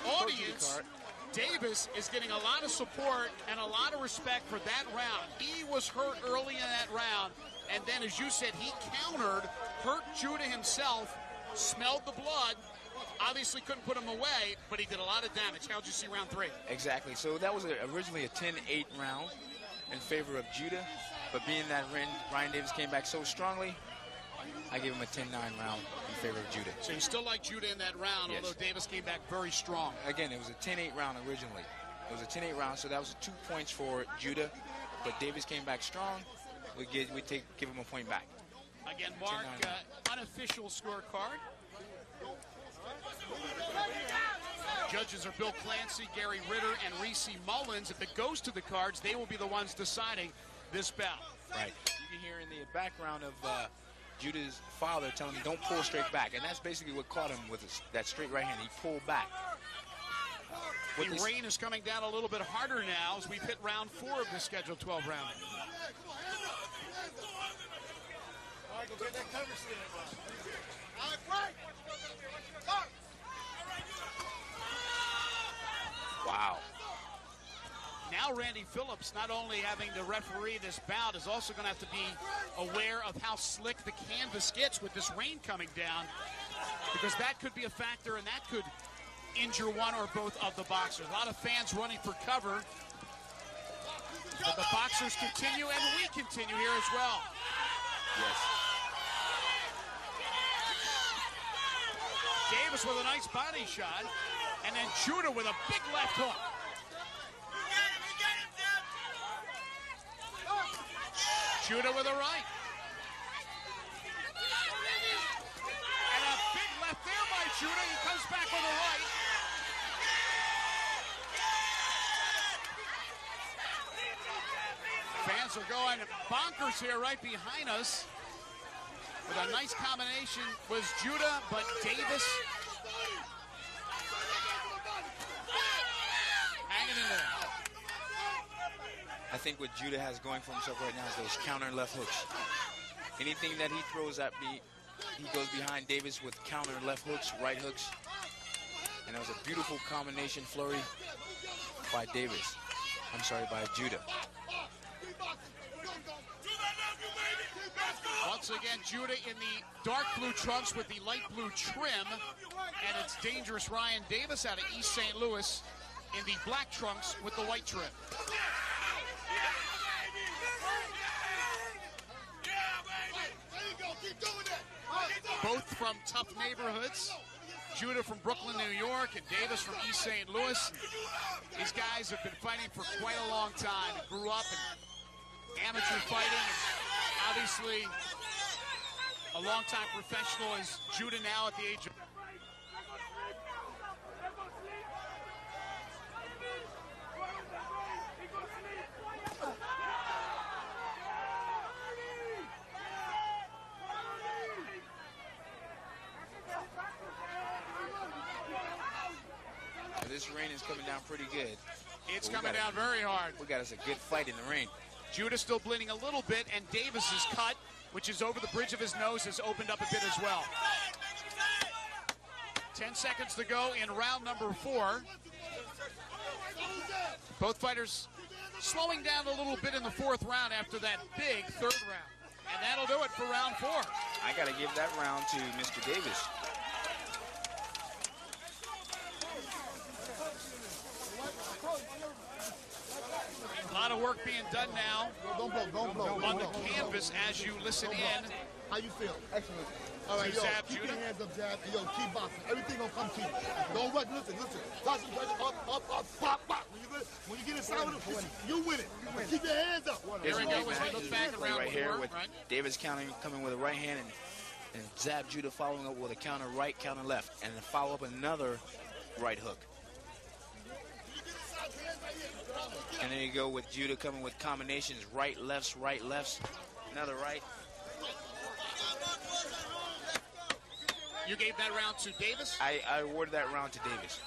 audience, Davis is getting a lot of support and a lot of respect for that round. He was hurt early in that round, and then, as you said, he countered, hurt Judah himself, smelled the blood, obviously couldn't put him away, but he did a lot of damage. How'd you see round 3? Exactly. So that was originally a 10-8 round in favor of Judah, but being that Ryan Davis came back so strongly, I gave him a 10-9 round in favor of Judah. So you still like Judah in that round, Yes. although Davis came back very strong. Again, it was a 10-8 round originally. It was a 10-8 round, so that was 2 points for Judah, but Davis came back strong. We give him a point back. Again, Mark, unofficial scorecard. Judges are Bill Clancy, Gary Ritter, and Reese Mullins. If it goes to the cards, they will be the ones deciding this bout. Right. You can hear in the background of Judah's father telling him, don't pull straight back. And that's basically what caught him with that straight right hand. He pulled back. The rain is coming down a little bit harder now as we've hit round 4 of the scheduled 12 round. All right, go get that cover stand. All right, break. Wow. Now Randy Phillips, not only having to referee this bout, is also going to have to be aware of how slick the canvas gets with this rain coming down, because that could be a factor and that could injure one or both of the boxers. A lot of fans running for cover, but the boxers continue and we continue here as well. Yes. Davis with a nice body shot, and then Judah with a big left hook. Judah with a right. And a big left there by Judah. He comes back with a right. Fans are going bonkers here right behind us. With a nice combination was Judah, but Davis hanging in there. I think what Judah has going for himself right now is those counter left hooks. Anything that he throws at me, he goes behind Davis with counter left hooks, right hooks. And it was a beautiful combination flurry by Davis. I'm sorry, by Judah. Once again, Judah in the dark blue trunks with the light blue trim. And it's Dangerous Ryan Davis out of East St. Louis in the black trunks with the white trim. Both from tough neighborhoods. Judah from Brooklyn, New York, and Davis from East St. Louis. These guys have been fighting for quite a long time. Grew up in amateur fighting, and obviously a long-time professional is Judah now at the age of... This rain is coming down pretty good. It's coming down very hard. We got us a good fight in the rain. Judah still bleeding a little bit, and Davis's cut, which is over the bridge of his nose, has opened up a bit as well. 10 seconds to go in round number 4. Both fighters slowing down a little bit in the 4th round after that big 3rd round. And that'll do it for round 4. I got to give that round to Mr. Davis. A lot of work being done now Don't blow. on the canvas as you listen in. How you feel? Excellent. All right, So yo, Zab keep Judah? your hands up, Zab, and yo, keep boxing. Everything gonna come to you. Don't rush. Listen. Concentration, up, pop. When you get inside with it, you win it. Keep your hands up. Here we go as we Match look is back at round right here 4. with Right? Davis coming with a right hand and Zab Judah following up with a counter right, counter left, and then follow up another right hook. And then you go with Judah coming with combinations, right, lefts, another right. You gave that round to Davis? I awarded that round to Davis.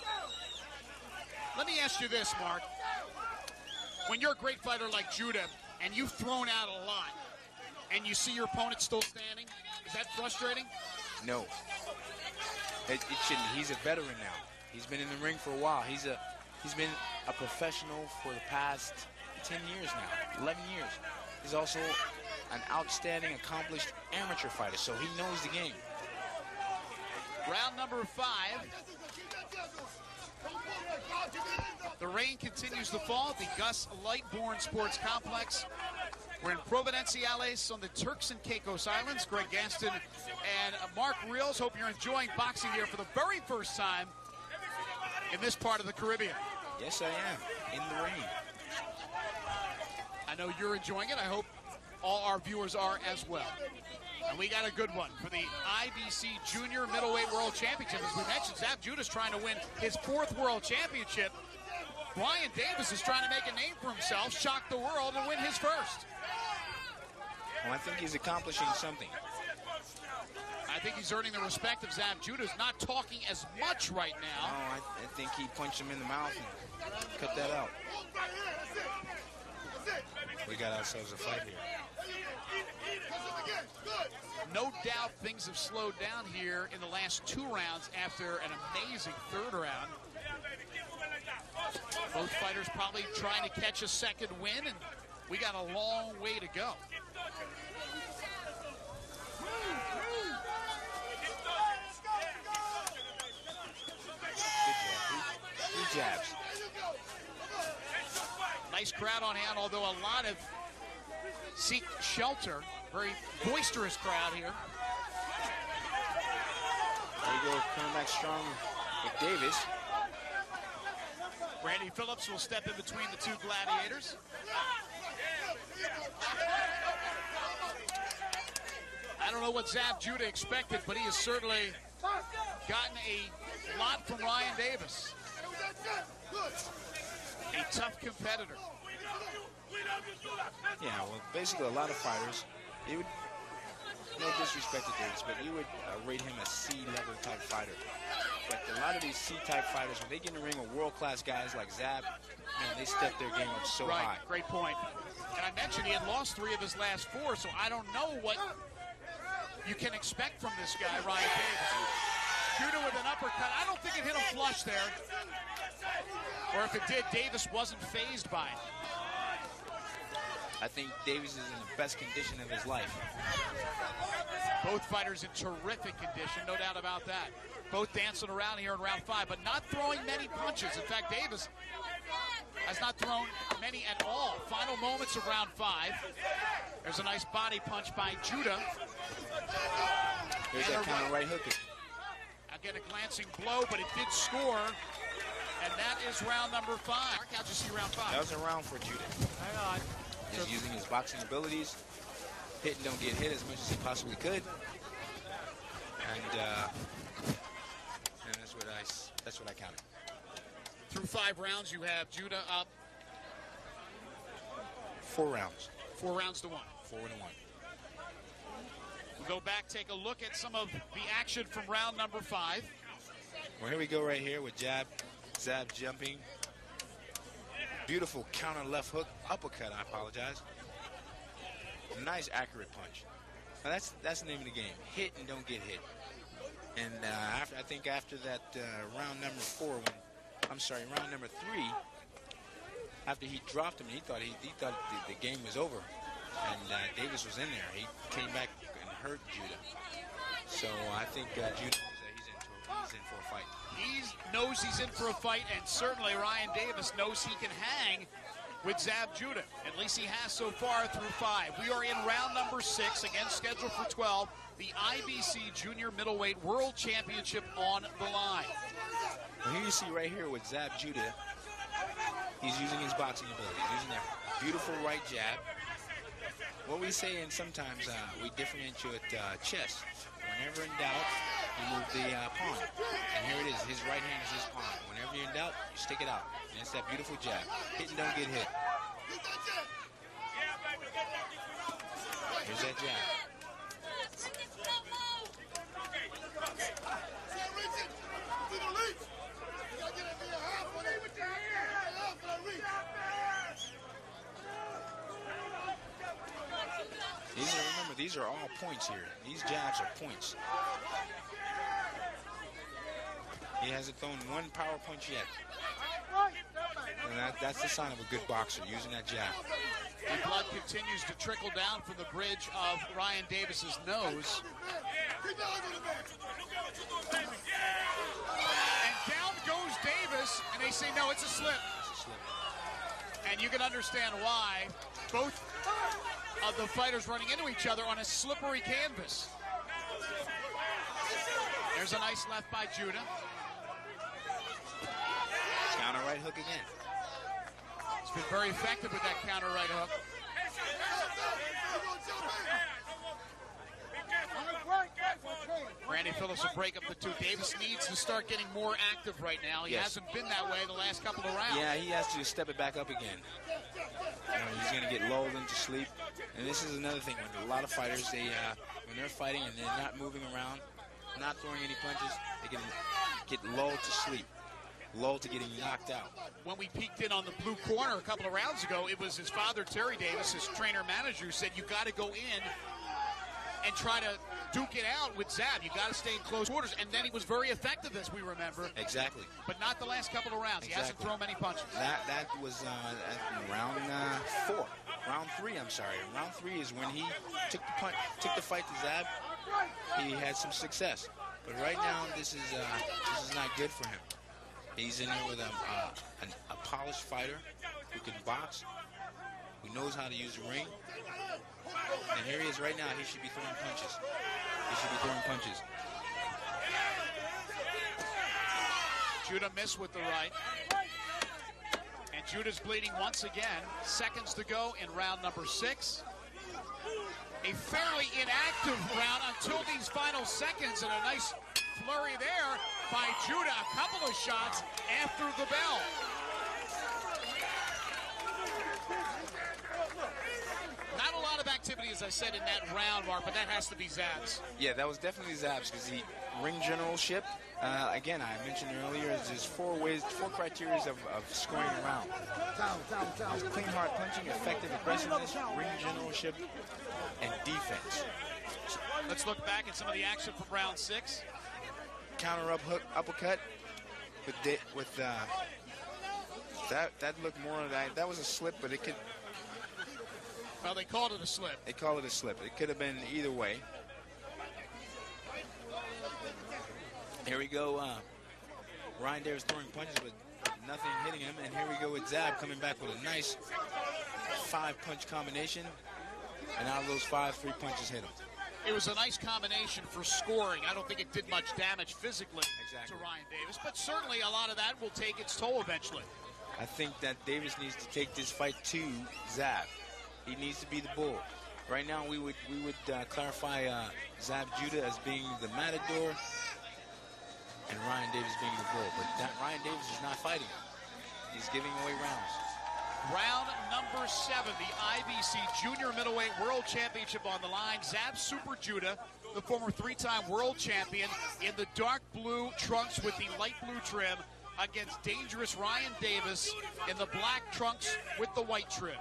Let me ask you this, Mark. When you're a great fighter like Judah, and you've thrown out a lot, and you see your opponent still standing, is that frustrating? No. It shouldn't. He's a veteran now. He's been in the ring for a while. He's been a professional for the past 10 years now, 11 years. He's also an outstanding, accomplished amateur fighter, so he knows the game. Round number 5. The rain continues to fall at the Gus Lightbourne Sports Complex. We're in Providenciales on the Turks and Caicos Islands. Greg Gaston and Mark Reels. Hope you're enjoying boxing here for the very first time in this part of the Caribbean. Yes, I am, in the rain. I know you're enjoying it. I hope all our viewers are as well. And we got a good one for the IBC Junior Middleweight World Championship. As we mentioned, Zab Judah's trying to win his 4th World Championship. Ryan Davis is trying to make a name for himself, shock the world, and win his first. Well, I think he's accomplishing something. I think he's earning the respect of Zab Judah. He's not talking as much right now. No, I think he punched him in the mouth and cut that out. We got ourselves a fight here. No doubt things have slowed down here in the last 2 rounds after an amazing 3rd round. Both fighters probably trying to catch a second win, and we got a long way to go. Good jabs. Nice crowd on hand, although a lot of seek shelter. Very boisterous crowd here. There you go, coming back strong with Davis. Randy Phillips will step in between the 2 gladiators. I don't know what Zab Judah expected, but he has certainly gotten a lot from Ryan Davis. A tough competitor. Yeah, well, basically a lot of fighters, you would, no disrespect to Davis, but you would rate him a C-level type fighter. But a lot of these C-type fighters, when they get in the ring with world-class guys like Zab, man, they step their game up so high. Great point. And I mentioned he had lost 3 of his last 4, so I don't know what you can expect from this guy, Ryan Davis. Judah with an uppercut. I don't think it hit him flush there. Or if it did, Davis wasn't fazed by it. I think Davis is in the best condition of his life. Both fighters in terrific condition, no doubt about that. Both dancing around here in round 5, but not throwing many punches. In fact, Davis has not thrown many at all. Final moments of round 5. There's a nice body punch by Judah. There's that counter right hook. Again, a glancing blow, but it did score. And that is round number 5. How'd you see round 5? That was a round for Judah. Hang on. He's using his boxing abilities, hit and don't get hit as much as he possibly could, and that's what I counted. Through 5 rounds, you have Judah up 4 rounds. 4 rounds to 1. 4-1. We'll go back, take a look at some of the action from round number 5. Well, here we go right here with Zab jumping. Beautiful counter left hook, uppercut, I apologize. Nice accurate punch. Now that's the name of the game. Hit and don't get hit. And I think after that round number 3, after he dropped him, he thought the game was over. And Davis was in there. He came back and hurt Judah. So I think Judah knows that he's in for a fight. He knows he's in for a fight, and certainly Ryan Davis knows he can hang with Zab Judah. At least he has so far through 5. We are in round number 6, again scheduled for 12. The IBC Junior Middleweight World Championship on the line. Well, here you see right here with Zab Judah, he's using his boxing ability. He's using that beautiful right jab. What we say, and sometimes we differentiate chess. Whenever in doubt, you move the pawn. And here it is. His right hand is his pawn. Whenever you're in doubt, you stick it out. And it's that beautiful jab. Hit and don't get hit. Here's that jab. Remember, these are all points here. These jabs are points. He hasn't thrown one power punch yet. And that's the sign of a good boxer, using that jab. The blood continues to trickle down from the bridge of Ryan Davis's nose. And down goes Davis, and they say, no, it's a slip. It's a slip. And you can understand why. Both of the fighters running into each other on a slippery canvas. There's a nice left by Judah. Counter right hook again. He's been very effective with that counter right hook. Randy Phillips will break up the two. Davis needs to start getting more active right now. He hasn't been that way the last couple of rounds. Yeah, he has to step it back up again. He's going to get lulled into sleep. And this is another thing. When a lot of fighters, when they're fighting and they're not moving around, not throwing any punches, they can get lulled to sleep, lulled to getting knocked out. When we peeked in on the blue corner a couple of rounds ago, it was his father, Terry Davis, his trainer-manager, who said, you got to go in and try to duke it out with Zab. You got to stay in close quarters. And then he was very effective, as we remember. Exactly. But not the last couple of rounds. He hasn't thrown many punches. That was round 4. Round 3, I'm sorry. Round 3 is when he took the fight to Zab. He had some success. But right now, this is not good for him. He's in there with a polished fighter who can box, who knows how to use the ring. And here he is right now. He should be throwing punches. Judah missed with the right. And Judah's bleeding once again. Seconds to go in round number 6. A fairly inactive round until these final seconds, and a nice flurry there by Judah. A couple of shots after the bell. Not a lot of activity, as I said, in that round, Mark, but that has to be Zab's. Yeah, that was definitely Zab's, because he ring generalship. Again, I mentioned earlier, there's 4 criteria of scoring a round. There's clean, hard punching, effective aggressiveness, ring generalship, and defense. Let's look back at some of the action from round 6. Counter uppercut with that looked more that was a slip, but it could. Well, they called it a slip. They call it a slip. It could have been either way. Here we go. Ryan Davis throwing punches with nothing hitting him, and here we go with Zab coming back with a nice 5-punch combination, and out of those 5, 3 punches hit him. It was a nice combination for scoring. I don't think it did much damage physically to Ryan Davis, but certainly a lot of that will take its toll eventually. I think that Davis needs to take this fight to Zab. He needs to be the bull. Right now, we would clarify Zab Judah as being the matador and Ryan Davis being the bull. But Ryan Davis is not fighting. He's giving away rounds. Round number 7, the IBC Junior Middleweight World Championship on the line. Zab Super Judah, the former 3-time world champion, in the dark blue trunks with the light blue trim, against dangerous Ryan Davis in the black trunks with the white trim.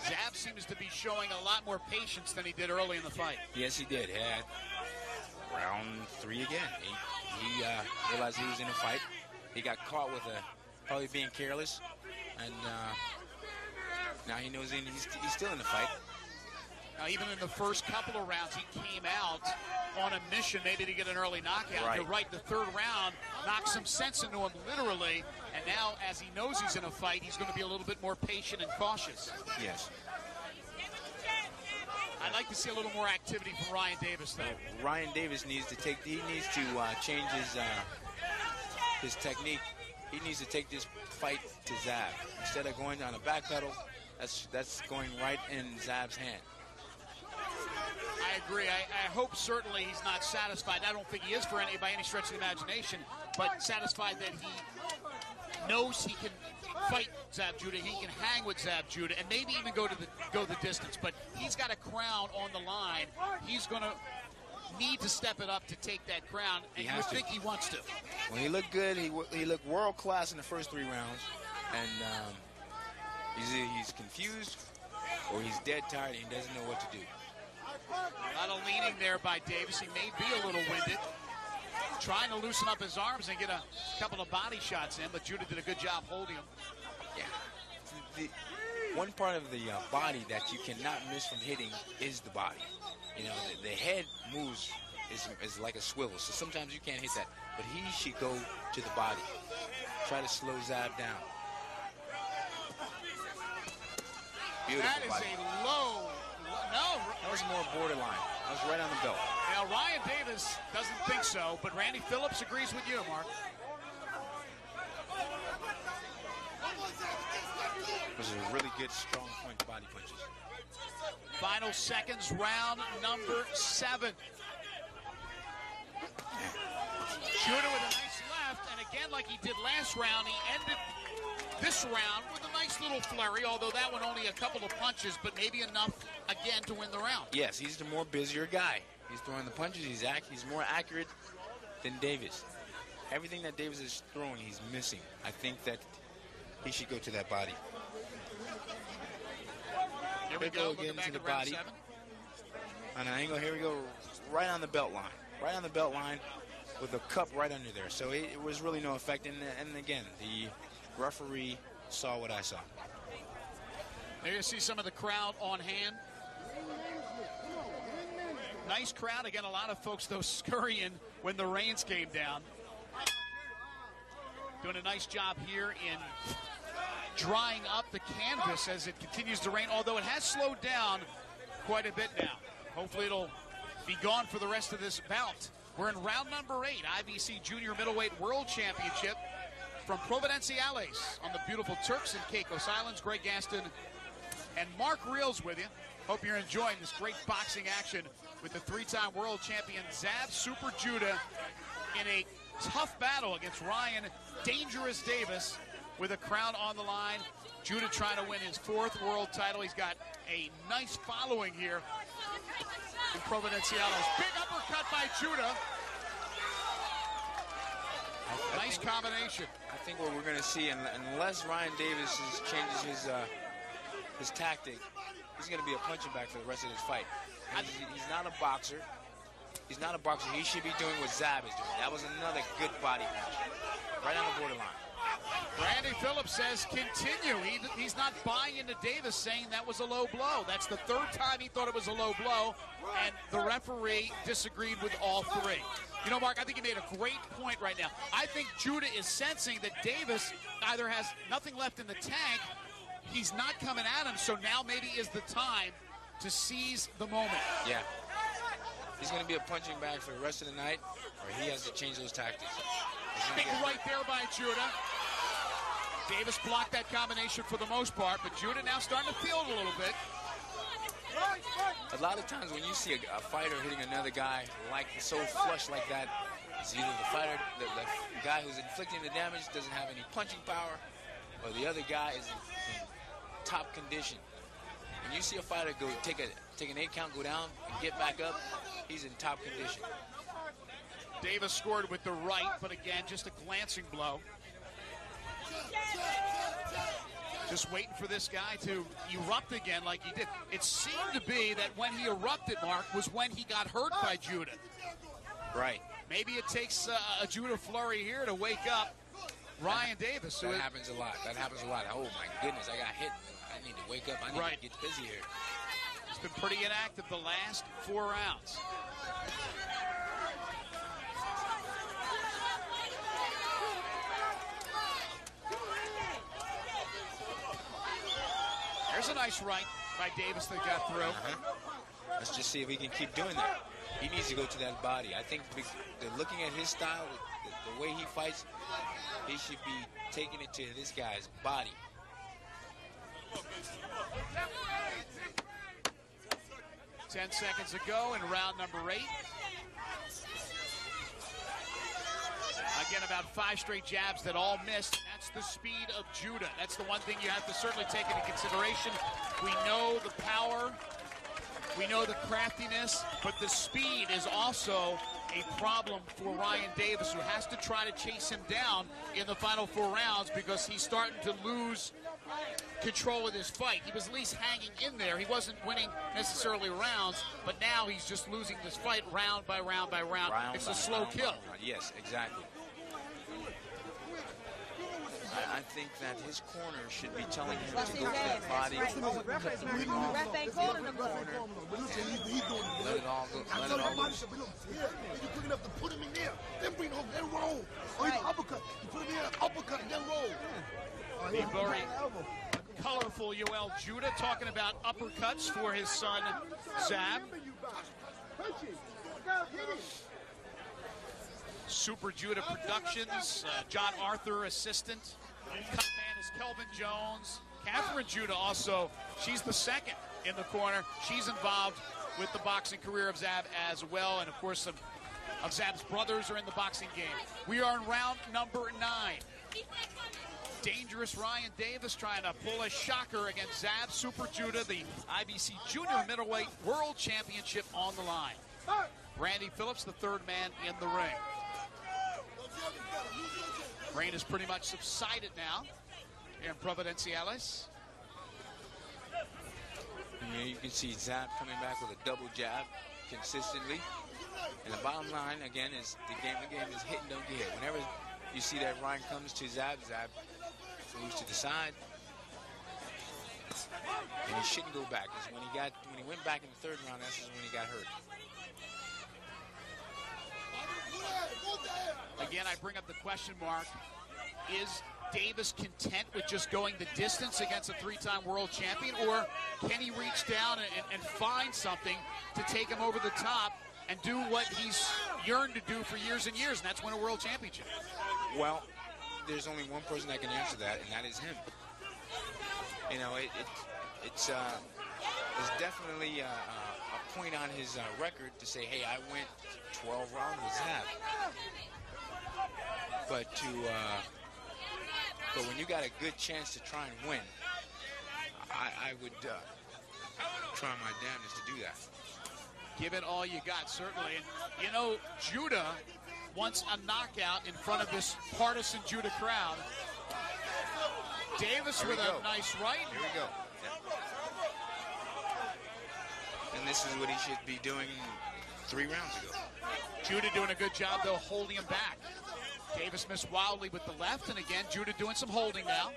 Zab seems to be showing a lot more patience than he did early in the fight. Yes, he did. Round 3 again. He realized he was in a fight. He got caught with probably being careless, and now he knows he's still in the fight. Now, even in the first couple of rounds, he came out on a mission maybe to get an early knockout. Right. You're right, the third round knocked some sense into him, literally. And now, as he knows he's in a fight, he's going to be a little bit more patient and cautious. Yes. I'd like to see a little more activity from Ryan Davis, though. Ryan Davis needs to change his technique. He needs to take this fight to Zab. Instead of going on a back pedal, that's going right in Zab's hand. I agree. I hope certainly he's not satisfied. I don't think he is by any stretch of the imagination, but satisfied that he knows he can fight Zab Judah, he can hang with Zab Judah, and maybe even go the distance. But he's got a crown on the line. He's going to need to step it up to take that crown, and He you has to. think he wants to. When he looked good, he looked world class in the first 3 rounds, and either he's confused or he's dead tired and he doesn't know what to do. A lot of leaning there by Davis. He may be a little winded, trying to loosen up his arms and get a couple of body shots in, but Judah did a good job holding him. Yeah. The one part of the body that you cannot miss from hitting is the body. You know, the head moves is like a swivel, so sometimes you can't hit that. But he should go to the body. Try to slow Zab down. Beautiful That is body. a low. No. That was more borderline. That was right on the belt. Now, Ryan Davis doesn't think so, but Randy Phillips agrees with you, Mark. Those are really good, strong point body punches. Final seconds, round number 7. Judah with a nice left, and again, like he did last round, he ended this round with a nice little flurry, although that one only a couple of punches, but maybe enough again to win the round. Yes, he's the more busier guy. He's throwing the punches. He's more accurate than Davis. Everything that Davis is throwing, he's missing. I think that he should go to that body. Here we go, looking again back to the at round body. 7. On an angle, here we go, right on the belt line. Right on the belt line with the cup right under there. So it was really no effect. And again, the referee saw what I saw. There you see some of the crowd on hand. Nice crowd. Again, a lot of folks, though, scurrying when the rains came down. Doing a nice job here in drying up the canvas as it continues to rain, although it has slowed down quite a bit now. Hopefully it'll be gone for the rest of this bout. We're in round number 8, IBC Junior Middleweight World Championship from Providenciales on the beautiful Turks and Caicos Islands. Greg Gaston and Mark Reels with you. Hope you're enjoying this great boxing action with the 3-time world champion Zab Super Judah in a tough battle against Ryan Dangerous Davis with a crown on the line. Judah trying to win his 4th world title. He's got a nice following here in Providenciales. Big uppercut by Judah. Nice combination. I think what we're going to see, unless Ryan Davis changes his tactic, he's going to be a punching bag for the rest of this fight. He's not a boxer. He's not a boxer. He should be doing what Zab is doing. That was another good body punch. Right on the borderline. Randy Phillips says continue. He's not buying into Davis, saying that was a low blow. That's the 3rd time he thought it was a low blow, and the referee disagreed with all 3. You know, Mark, I think he made a great point right now. I think Judah is sensing that Davis either has nothing left in the tank, he's not coming at him, so now maybe is the time to seize the moment. Yeah. He's going to be a punching bag for the rest of the night, or he has to change those tactics. Big right there by Judah. Davis blocked that combination for the most part, but Judah now starting to feel it a little bit. A lot of times when you see a fighter hitting another guy so flush like that, it's either the fighter, the guy who's inflicting the damage doesn't have any punching power, or the other guy is in top condition. When you see a fighter go take an 8 count, go down, and get back up, he's in top condition. Davis scored with the right, but again, just a glancing blow. Just waiting for this guy to erupt again like he did. It seemed to be that when he erupted, Mark, was when he got hurt by Judah. Right. Maybe it takes a Judah flurry here to wake up Ryan Davis. That happens a lot. That happens a lot. Oh, my goodness, I got hit. I need to wake up. I need to get busy here. He's been pretty inactive the last 4 rounds. There's a nice right by Davis that got through. Let's just see if he can keep doing that. He needs to go to that body. I think looking at his style, the way he fights, he should be taking it to this guy's body. Ten seconds to go in round number 8. Again, about 5 straight jabs that all missed. That's the speed of Judah. That's the one thing you have to certainly take into consideration. We know the power We know the craftiness, but the speed is also a problem for Ryan Davis, who has to try to chase him down in the final 4 rounds because he's starting to lose control of this fight. He was at least hanging in there. He wasn't winning necessarily rounds, but now he's just losing this fight round by round by round. It's a slow kill. Yes, exactly. I think that his corner should be telling him to go to that body, cut the ring off, get in the corner, and let it all go. Let it all loose. You're quick enough to put him in there, then bring him home, then roll. Or you uppercut. You put him in there, uppercut, and then roll. The very colorful Yoel Judah talking about uppercuts for his son, Zab. Super Judah Productions, John Arthur assistant. Cut man is Kelvin Jones. Catherine Judah also, she's the second in the corner. She's involved with the boxing career of Zab as well. And of course, some of Zab's brothers are in the boxing game. We are in round number 9. Dangerous Ryan Davis trying to pull a shocker against Zab Super Judah, the IBC Junior Middleweight World Championship on the line. Randy Phillips, the third man in the ring. Rain has pretty much subsided now here in Providenciales. Yeah, you can see Zab coming back with a double jab consistently. And the bottom line, again, is the game is hit and don't get hit. Whenever you see that Ryan comes to Zab, Zab moves to the side. And he shouldn't go back. Because when he went back in the third round, that's when he got hurt. Again, I bring up the question mark. Is Davis content with just going the distance against a 3-time world champion, or can he reach down and find something to take him over the top and do what he's yearned to do for years and years, and that's win a world championship? Well, there's only one person that can answer that, and that is him. You know, it's definitely a point on his record to say, hey, I went 12 rounds with Zab. But when you got a good chance to try and win, I would try my damnedest to do that. Give it all you got, certainly. And, you know, Judah wants a knockout in front of this partisan Judah crowd. Davis with a nice right. Here we go. And this is what he should be doing 3 rounds ago. Judah doing a good job, though, holding him back. Davis missed wildly with the left, and again, Judah doing some holding now.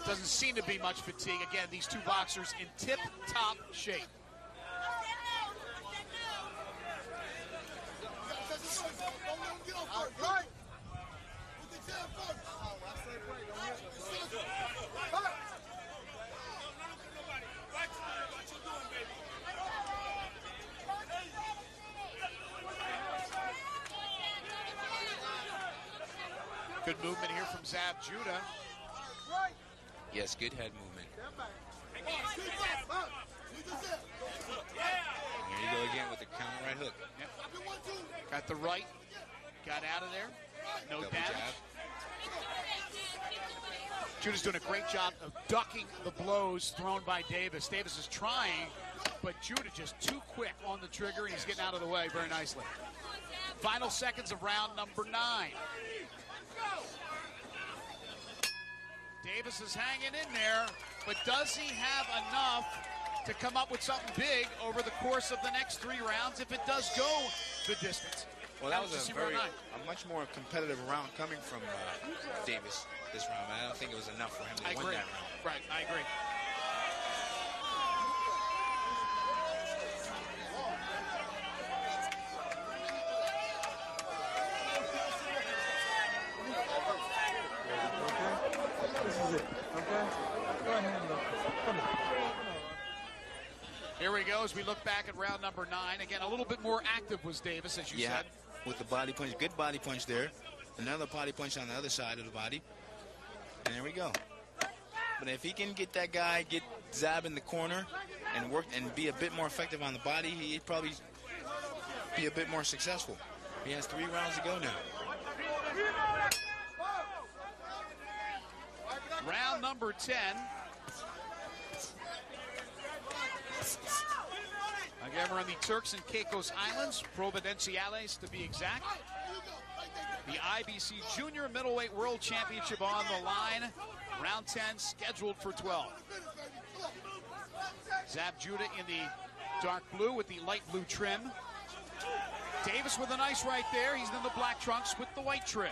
Doesn't seem to be much fatigue. Again, these two boxers in tip-top shape. Good movement here from Zab Judah. Yes, good head movement. There you go again with the counter right hook. Yep. Got the right. Got out of there. No Double damage. jab. Judah's doing a great job of ducking the blows thrown by Davis. Davis is trying, but Judah just too quick on the trigger, and he's getting out of the way very nicely. Final seconds of round number 9. Davis is hanging in there, but does he have enough to come up with something big over the course of the next 3 rounds if it does go the distance? Well, that was a much more competitive round coming from Davis this round. I don't think it was enough for him to win that round. Right, I agree. Here we go as we look back at round number 9. Again, a little bit more active was Davis, as you said. With the body punch. Good body punch there. Another body punch on the other side of the body. And there we go. But if he can get that guy, get Zab in the corner and work and be a bit more effective on the body, he'd probably be a bit more successful. He has 3 rounds to go now. Round number 10. Again, we're on the Turks and Caicos Islands, Providenciales to be exact. The IBC Junior Middleweight World Championship on the line. Round 10 scheduled for 12. Zab Judah in the dark blue with the light blue trim. Davis with a nice right there. He's in the black trunks with the white trim.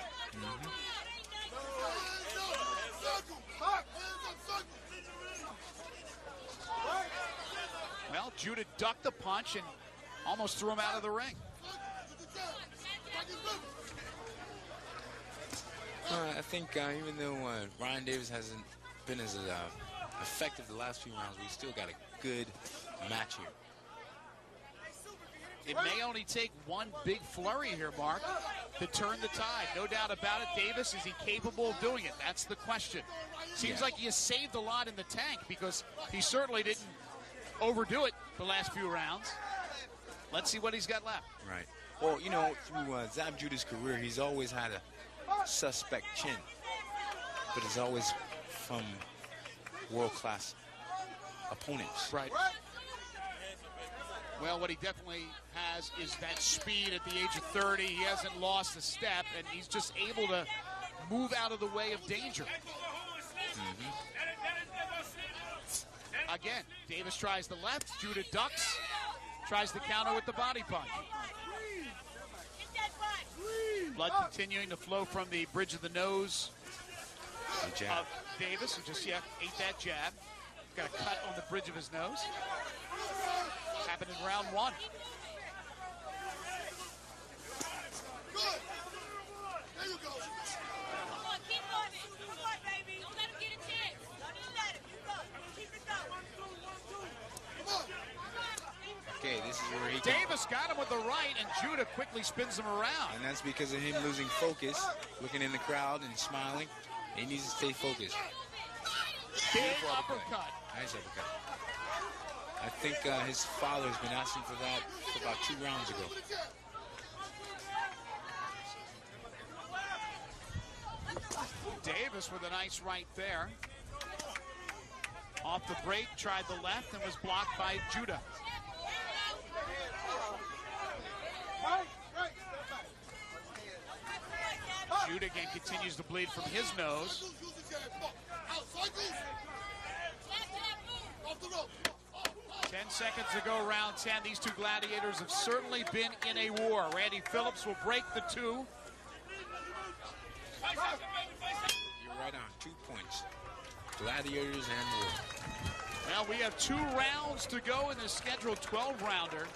Well, Judah ducked the punch and almost threw him out of the ring. I think even though Ryan Davis hasn't been as effective the last few rounds, we still got a good match here. It may only take one big flurry here, Mark, to turn the tide. No doubt about it. Davis, is he capable of doing it? That's the question. Seems like he has saved a lot in the tank because he certainly didn't overdo it the last few rounds. Let's see what he's got left. Right. Well, you know, through Zab Judah's career, he's always had a suspect chin, but it's always from world-class opponents. Right. Well, what he definitely has is that speed at the age of 30. He hasn't lost a step, and he's just able to move out of the way of danger. Again, Davis tries the left. Judah ducks. Tries to counter with the body punch. Blood continuing to flow from the bridge of the nose of Davis, who just ate that jab. Got a cut on the bridge of his nose. Happened in round 1. Good. There you go. Come on, keep on it. Come on, baby. Don't let him get a chance. Don't even let him. You go. Keep it going. Come on. Okay, this is where he Davis got him with the right, and Judah quickly spins him around. And that's because of him losing focus, looking in the crowd and smiling. He needs to stay focused. Big uppercut. Nice uppercut. I think his father has been asking for that for about 2 rounds ago. Davis with a nice right there. Off the break, tried the left and was blocked by Judah. Judah again continues to bleed from his nose. 10 seconds to go, round 10. These two gladiators have certainly been in a war. Randy Phillips will break the 2. You're right on. 2 points. Gladiators and war. Well, we have 2 rounds to go in the scheduled 12-rounder.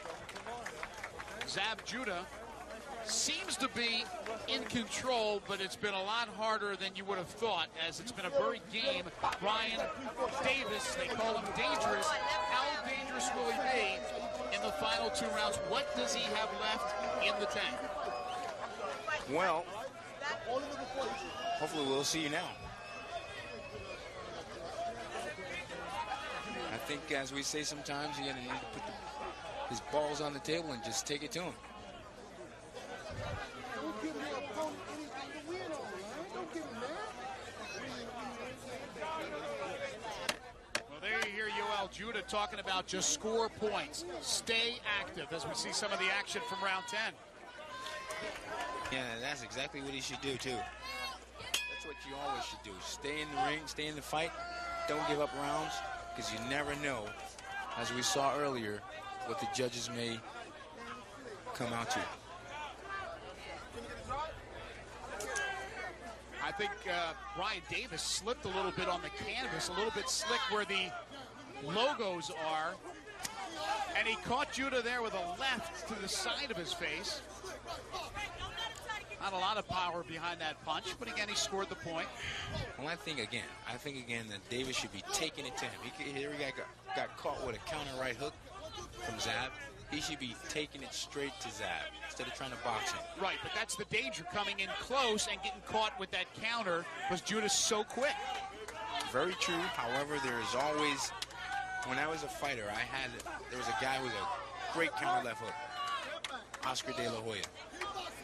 Zab Judah seems to be in control, but it's been a lot harder than you would have thought, as it's been a very game. Ryan Davis, they call him dangerous. How dangerous will he be in the final 2 rounds? What does he have left in the tank? Well, hopefully we'll see you now. I think, as we say sometimes, you're going to need to put his balls on the table and just take it to him. Well, there you hear Yoel Judah talking about just score points. Stay active, as we see some of the action from round 10. Yeah, that's exactly what he should do, too. That's what you always should do. Stay in the ring, stay in the fight. Don't give up rounds, because you never know, as we saw earlier, what the judges may come out to. I think Ryan Davis slipped a little bit on the canvas, a little bit slick where the logos are. And he caught Judah there with a left to the side of his face. Not a lot of power behind that punch, but again, he scored the point. Well, I think again that Davis should be taking it to him. He got caught with a counter right hook from Zab. He should be taking it straight to Zab instead of trying to box him. Right, but that's the danger, coming in close and getting caught with that counter, because Judah's so quick. Very true. However, there is always, when I was a fighter, there was a guy with a great counter left hook, Oscar De La Hoya.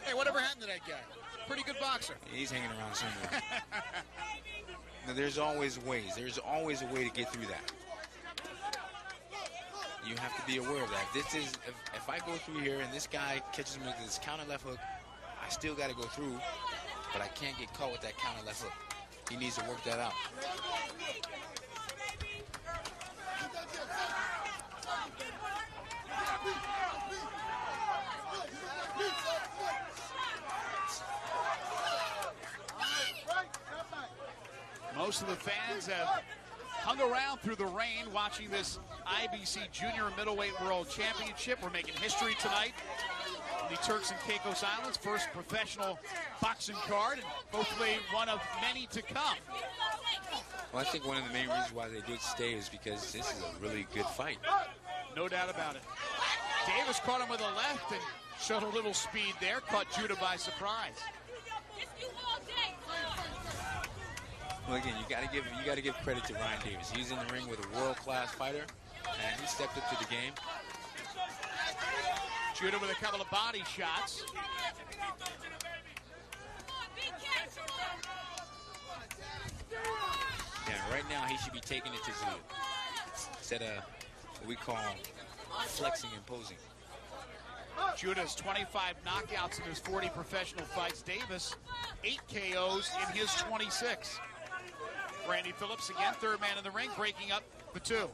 Hey, whatever happened to that guy? Pretty good boxer. He's hanging around somewhere. Now, there's always ways. There's always a way to get through that. You have to be aware of that. If I go through here and this guy catches me with this counter left hook, I still got to go through, but I can't get caught with that counter left hook. He needs to work that out. Most of the fans have hung around through the rain watching this IBC Junior Middleweight World Championship. We're making history tonight in the Turks and Caicos Islands, first professional boxing card, and hopefully one of many to come. Well, I think one of the main reasons why they did stay is because this is a really good fight. No doubt about it. Davis caught him with a left and showed a little speed there, caught Judah by surprise. Well, again, you got to give credit to Ryan Davis. He's in the ring with a world-class fighter, and he stepped up to the game. Judah with a couple of body shots. Yeah, right now he should be taking it to Zulu instead of what we call flexing and posing. Judah's 25 knockouts in his 40 professional fights. Davis, 8 KOs in his 26. Randy Phillips again, third man in the ring, breaking up the two.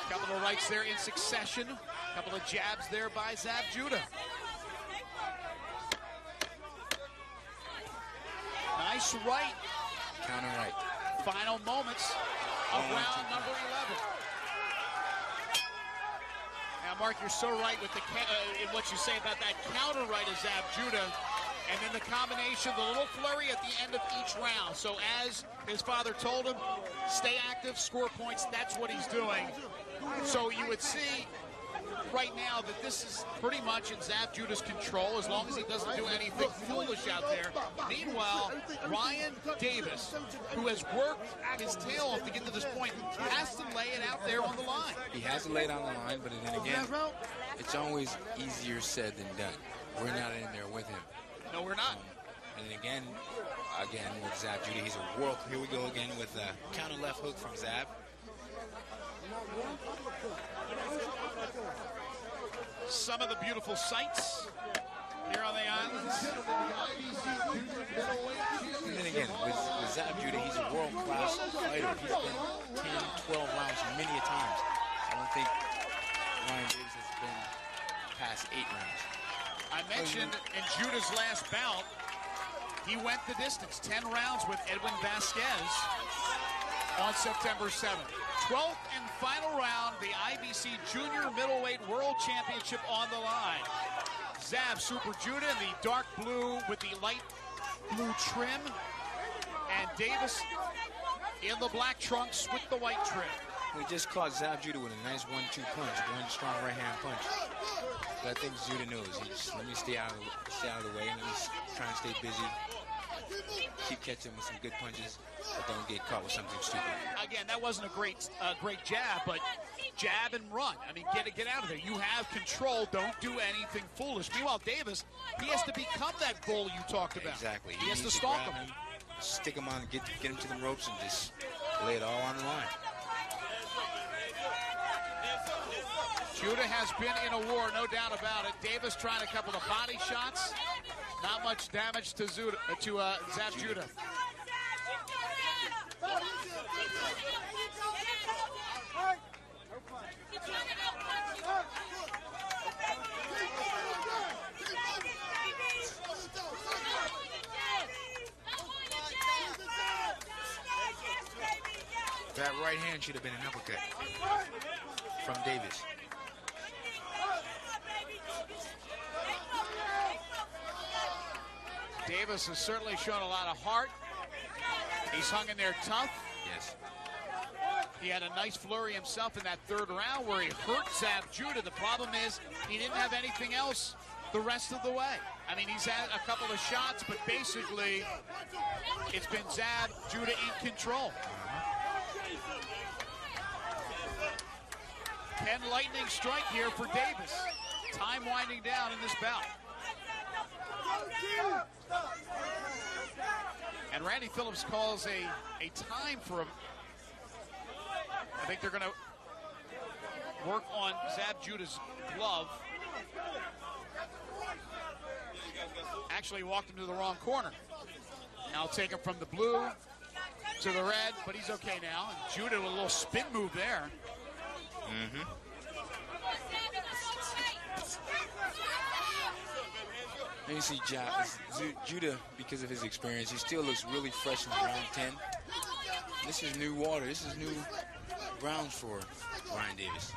Couple of rights there in succession. Couple of jabs there by Zab Judah. Nice right. Counter right. Final moments of round number 11. Now, Mark, you're so right with in what you say about that counter right of Zab Judah, and then the combination, the little flurry at the end of each round. So as his father told him, stay active, score points, that's what he's doing. So you would see right now that this is pretty much in Zab Judah's control as long as he doesn't do anything foolish out there. Meanwhile, Ryan Davis, who has worked his tail off to get to this point, has to lay it out there on the line. He has to lay it on the line, but then again, it's always easier said than done. We're not in there with him. No, we're not. And again with Zab Judah, he's a world. Here we go again with a counter left hook from Zab. Some of the beautiful sights here on the islands. And then again, with Zab Judah, he's a world-class fighter. He's been 10, 12 rounds many a times. I don't think Ryan Davis has been past 8 rounds. I mentioned in Judah's last bout, he went the distance, 10 rounds with Edwin Vasquez on September 7th. 12th and final round, the IBC Junior Middleweight World Championship on the line. Zab Super Judah in the dark blue with the light blue trim, and Davis in the black trunks with the white trim. We just caught Zab Judah with a nice 1-2 punch, one strong right-hand punch. But I think Judah knows. He just, let me stay out of the way, let me try and stay busy. Keep catching with some good punches, but don't get caught with something stupid. Again, that wasn't a great jab, but jab and run. I mean, get out of there. You have control. Don't do anything foolish. Meanwhile, Davis, he has to become that bull you talked about. Exactly. He has to stalk him. Stick him on, get him to the ropes, and just lay it all on the line. Judah has been in a war, no doubt about it. Davis trying a couple of body shots. Not much damage to Zab Judah. That right hand should have been an uppercut from Davis. Davis has certainly shown a lot of heart. He's hung in there tough. Yes. He had a nice flurry himself in that third round where he hurt Zab Judah. The problem is he didn't have anything else the rest of the way. I mean, he's had a couple of shots, but basically it's been Zab Judah in control. Pen lightning strike here for Davis. Time winding down in this bout. And Randy Phillips calls a time for him. I think they're going to work on Zab Judah's glove. Actually walked him to the wrong corner. Now take him from the blue to the red, but he's okay now. And Judah with a little spin move there. Mm-hmm. And you see Judah, because of his experience, he still looks really fresh in round 10. This is new water. This is new grounds for Ryan Davis.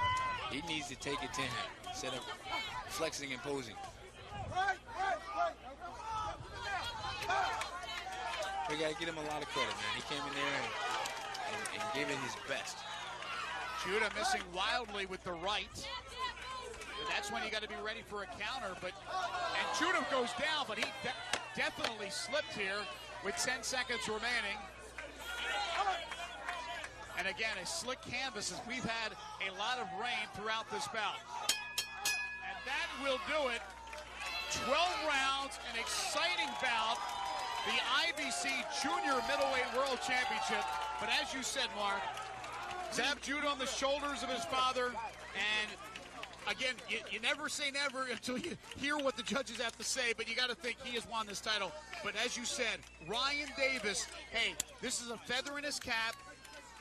He needs to take it to him instead of flexing and posing. We got to give him a lot of credit, man. He came in there and gave it his best. Judah missing wildly with the right. And that's when you got to be ready for a counter. And Judah goes down, but he definitely slipped here with 10 seconds remaining. And again, a slick canvas as we've had a lot of rain throughout this bout. And that will do it. 12 rounds, an exciting bout. The IBC Junior Middleweight World Championship. But as you said, Mark, Zab Judah on the shoulders of his father. And again, you never say never until you hear what the judges have to say, but you got to think he has won this title. But as you said, Ryan Davis, hey, this is a feather in his cap.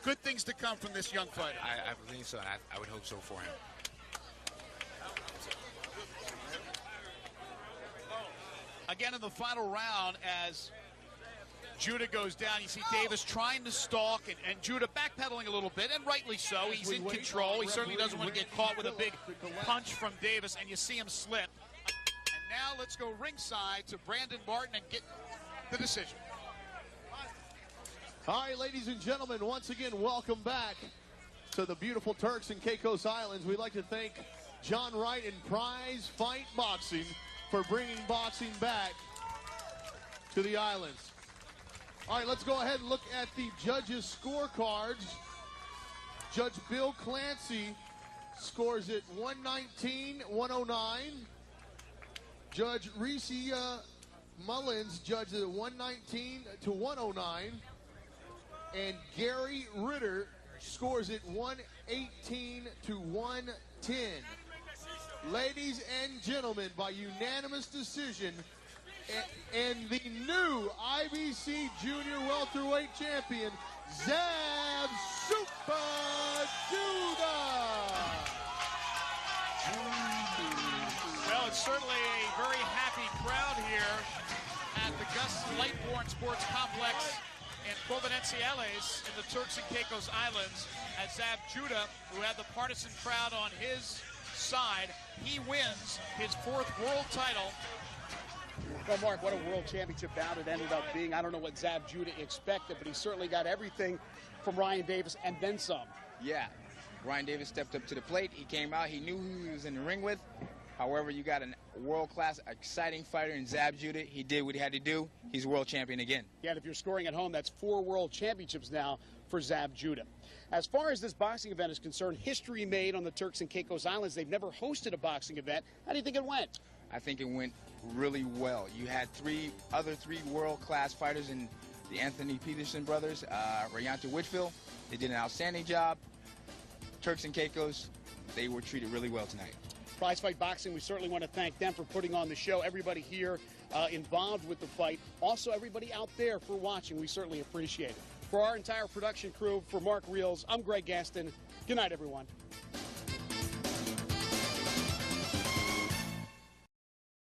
Good things to come from this young fighter. I believe so. I would hope so for him. Again in the final round, as Judah goes down, you see Davis trying to stalk, and Judah backpedaling a little bit, and rightly so. He's in control. He certainly doesn't want to get caught with a big punch from Davis, and you see him slip. And now let's go ringside to Brandon Martin and get the decision. All right, ladies and gentlemen, once again, welcome back to the beautiful Turks and Caicos Islands. We'd like to thank John Wright and Prize Fight Boxing for bringing boxing back to the islands. All right, let's go ahead and look at the judges' scorecards. Judge Bill Clancy scores it 119-109. Judge Reese Mullins judges it 119-109. And Gary Ritter scores it 118-110. Ladies and gentlemen, by unanimous decision, and the new IBC Junior Welterweight Champion, Zab Super Judah. Well, it's certainly a very happy crowd here at the Gus Lightbourne Sports Complex in Providenciales in the Turks and Caicos Islands, as Zab Judah, who had the partisan crowd on his side, he wins his 4th world title. Well, Mark, what a world championship bout it ended up being. I don't know what Zab Judah expected, but he certainly got everything from Ryan Davis and then some. Yeah, Ryan Davis stepped up to the plate. He came out. He knew who he was in the ring with. However, you got a world-class, exciting fighter in Zab Judah. He did what he had to do. He's world champion again. Yeah, and if you're scoring at home, that's 4 world championships now for Zab Judah. As far as this boxing event is concerned, history made on the Turks and Caicos Islands. They've never hosted a boxing event. How do you think it went? I think it went really well. You had three world-class fighters in the Anthony Peterson brothers, Rayanta Whitfield. They did an outstanding job. Turks and Caicos, they were treated really well tonight. Prize Fight Boxing, we certainly want to thank them for putting on the show. Everybody here involved with the fight. Also, everybody out there for watching. We certainly appreciate it. For our entire production crew, for Mark Reels, I'm Greg Gaston. Good night, everyone.